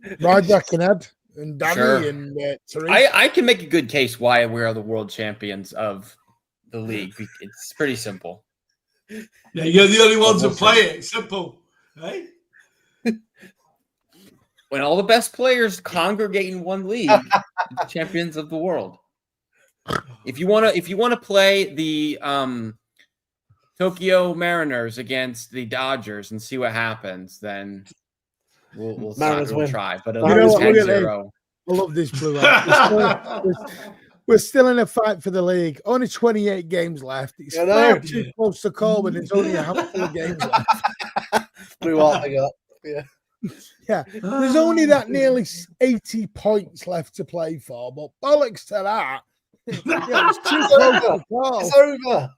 S2: Ryjack and Ed and Danny
S7: Sure.
S2: and Teresa.
S7: I can make a good case why we are the world champions of the league. It's pretty simple.
S5: Yeah, you're the only ones that play it. Simple. Hey?
S7: When all the best players congregate in one league, the champions of the world. If you want to play the Tokyo Mariners against the Dodgers and see what happens, then we'll try. But
S2: You know what,
S7: 10-0.
S2: I love this blue eye. We're still in a fight for the league. Only 28 games left. It's far too close to call when there's only a handful of games left.
S4: Blue art I got. Yeah.
S2: Yeah, there's only that nearly 80 points left to play for, but bollocks to that. Yeah, it's too close to call.
S4: It's over.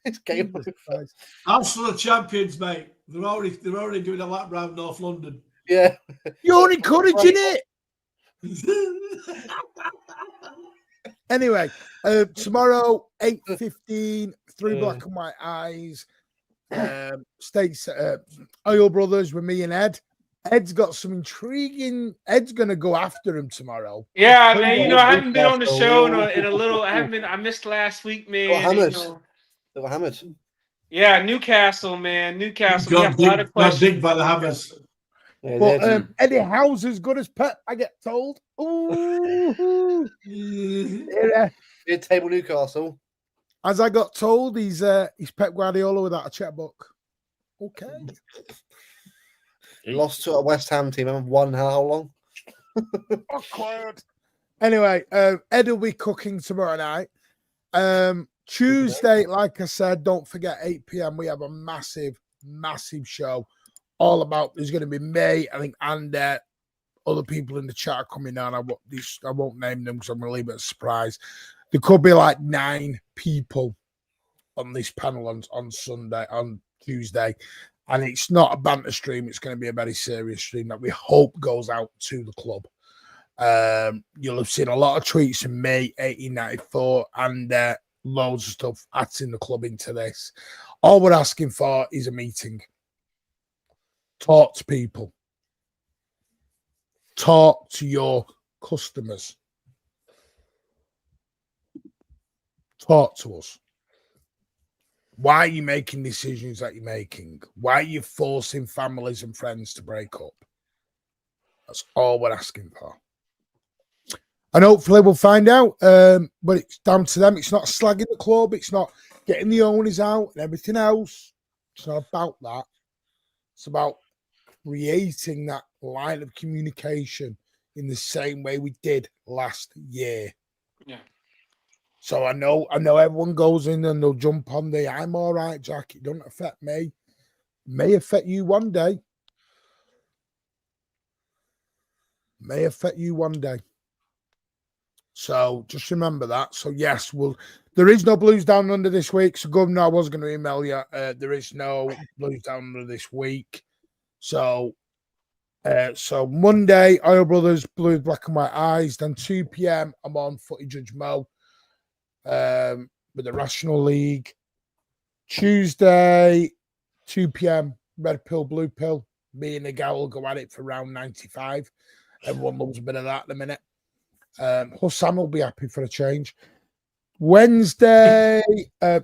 S4: It's game over.
S5: Arsenal are champions, mate. They're already doing a lap round North London.
S4: Yeah.
S2: You're encouraging it. Anyway, tomorrow, 8:15, 3 black and white eyes. States Oil Brothers with me and Ed. Ed's got some intriguing. Ed's gonna go after him tomorrow.
S6: Yeah, man. I haven't been on the show in a little. I missed last week, man.
S4: They were hammered.
S6: Yeah, Newcastle, man. Newcastle. We have a lot of
S5: Got
S6: questions.
S5: digged by the hammers.
S4: Yeah,
S2: But Eddie Howe's as good as Pep, I get told. Ooh. Yeah.
S4: Mid-table Newcastle.
S2: As I got told, he's Pep Guardiola without a checkbook. Okay.
S4: Lost to a West Ham team and won how long?
S2: Awkward. Anyway, Ed will be cooking tomorrow night. Tuesday, like I said, don't forget 8 p.m. We have a massive show. All about. There's going to be me, I think, and other people in the chat are coming on. I won't name them because I'm going to leave it a surprise. There could be like 9 people on this panel on Tuesday. And it's not a banter stream. It's going to be a very serious stream that we hope goes out to the club. You'll have seen a lot of tweets from me, 1894, and loads of stuff adding the club into this. All we're asking for is a meeting. Talk to people. Talk to your customers. Talk to us. Why are you making decisions that you're making? Why are you forcing families and friends to break up? That's all we're asking for. And hopefully we'll find out. But it's down to them. It's not slagging the club. It's not getting the owners out and everything else. It's not about that. It's about creating that line of communication in the same way we did last year.
S6: Yeah.
S2: So I know everyone goes in and they'll jump on the I'm all right, Jack. It doesn't affect me. It may affect you one day. May affect you one day. So just remember that. So yes, there is no Blues Down Under this week. So Governor, I was going to email you. There is no Blues Down Under this week. So Monday, Oil Brothers, Blues Black and White Eyes. Then 2 p.m. I'm on Footy Judge Mo with the Rational League. Tuesday, 2 p.m. Red Pill, Blue Pill. Me and the gal will go at it for round 95. Everyone loves a bit of that in a minute. Hussam will be happy for a change. Wednesday,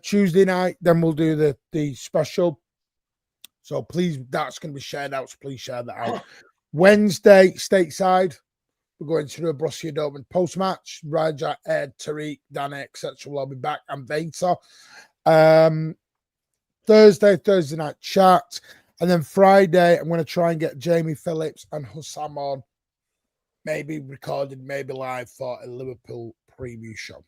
S2: Tuesday night, then we'll do the special. So please, that's going to be shared out. So please share that out. Wednesday, stateside, we're going to do a Borussia Dortmund post-match. Raja, Ed, Tariq, Dan, etc. will all be back, and Veta. Thursday night chat. And then Friday, I'm going to try and get Jamie Phillips and Hussam on. Maybe recorded, maybe live for a Liverpool preview show.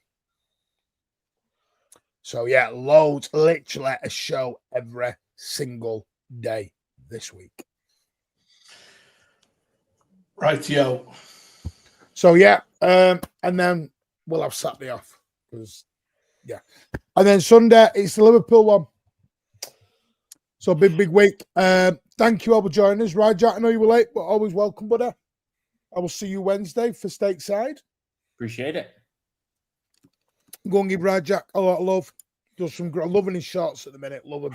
S2: So, yeah, loads, literally a show every single day this week.
S5: Rightio.
S2: So, yeah, and then we'll have Saturday off. Yeah. And then Sunday, it's the Liverpool one. So, big week. Thank you all for joining us. Right, Jack, I know you were late, but always welcome, buddy. I will see you Wednesday for stateside.
S7: Appreciate it.
S2: Go and give Rajak a lot of love. Does some great, loving his shorts at the minute. Love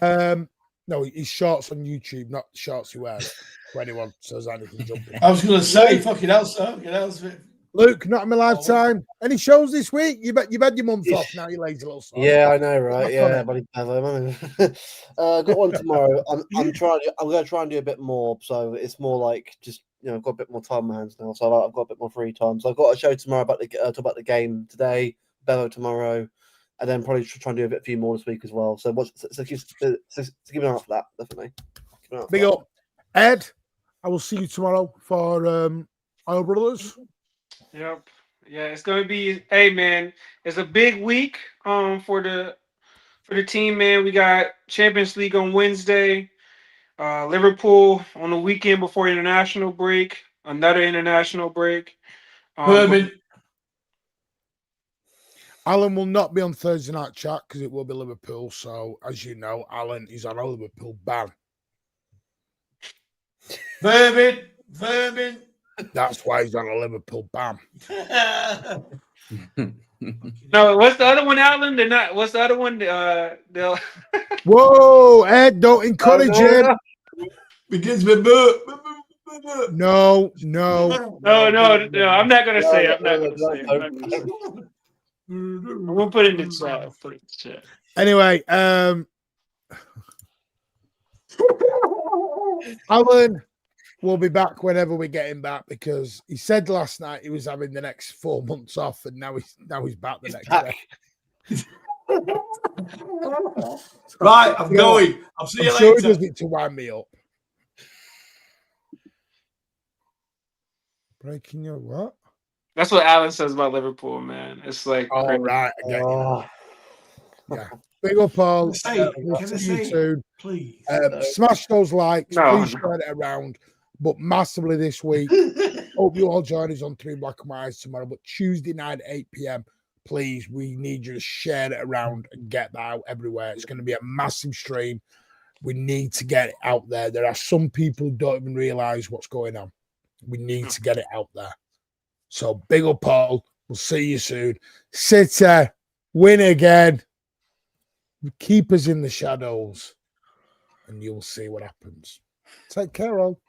S2: him. No, his shorts on YouTube, not shorts he wears. For anyone says anything jumping.
S5: I was going to say, fucking hell, sir.
S2: Luke, not in my lifetime. Any shows this week? You've had your month off now. You lazy little son.
S4: Yeah, I know, right? Yeah, buddy. Got one tomorrow. I'm going to try and do a bit more. So it's more like just. I've got a bit more time on my hands now, so I've got a bit more free time. So I've got a show tomorrow talk about the game today, Bevo tomorrow, and then probably try and do a few more this week as well. So keep an eye out for that, definitely.
S2: Big up. Ed, I will see you tomorrow for Oil Brothers.
S6: Yep. Yeah, it's gonna be. Hey, man, it's a big week for the team, man. We got Champions League on Wednesday. Liverpool on the weekend before international break, another international break.
S5: Alan
S2: will not be on Thursday night chat because it will be Liverpool. So, as you know, Alan is on a Liverpool ban.
S5: Vermin.
S2: That's why he's on a Liverpool ban.
S6: No, what's the other one, Alan? They're not. What's the other one? They'll.
S2: Whoa, Ed! Don't encourage him.
S5: Begins with
S2: No.
S6: I'm not gonna say it. I'm gonna put it in the chat.
S2: Anyway, Alan will be back whenever we get him back because he said last night he was having the next 4 months off, and now he's back the next day.
S5: Right, I'm going. I'll see you later.
S2: Sure he does it to wind me up. Breaking your what?
S6: That's what Alan says about Liverpool, man. It's like,
S2: all right, again. Yeah. Big up, all. We'll see you soon.
S5: Please.
S2: Smash those likes. Please share it around. But massively this week. Hope you all join us on 3 Black and White Eyes tomorrow. But Tuesday night at 8 p.m. Please, we need you to share it around and get that out everywhere. It's going to be a massive stream. We need to get it out there. There are some people who don't even realize what's going on. We need to get it out there. So big up, Paul. We'll see you soon. City, win again. Keep us in the shadows, and you'll see what happens. Take care, all.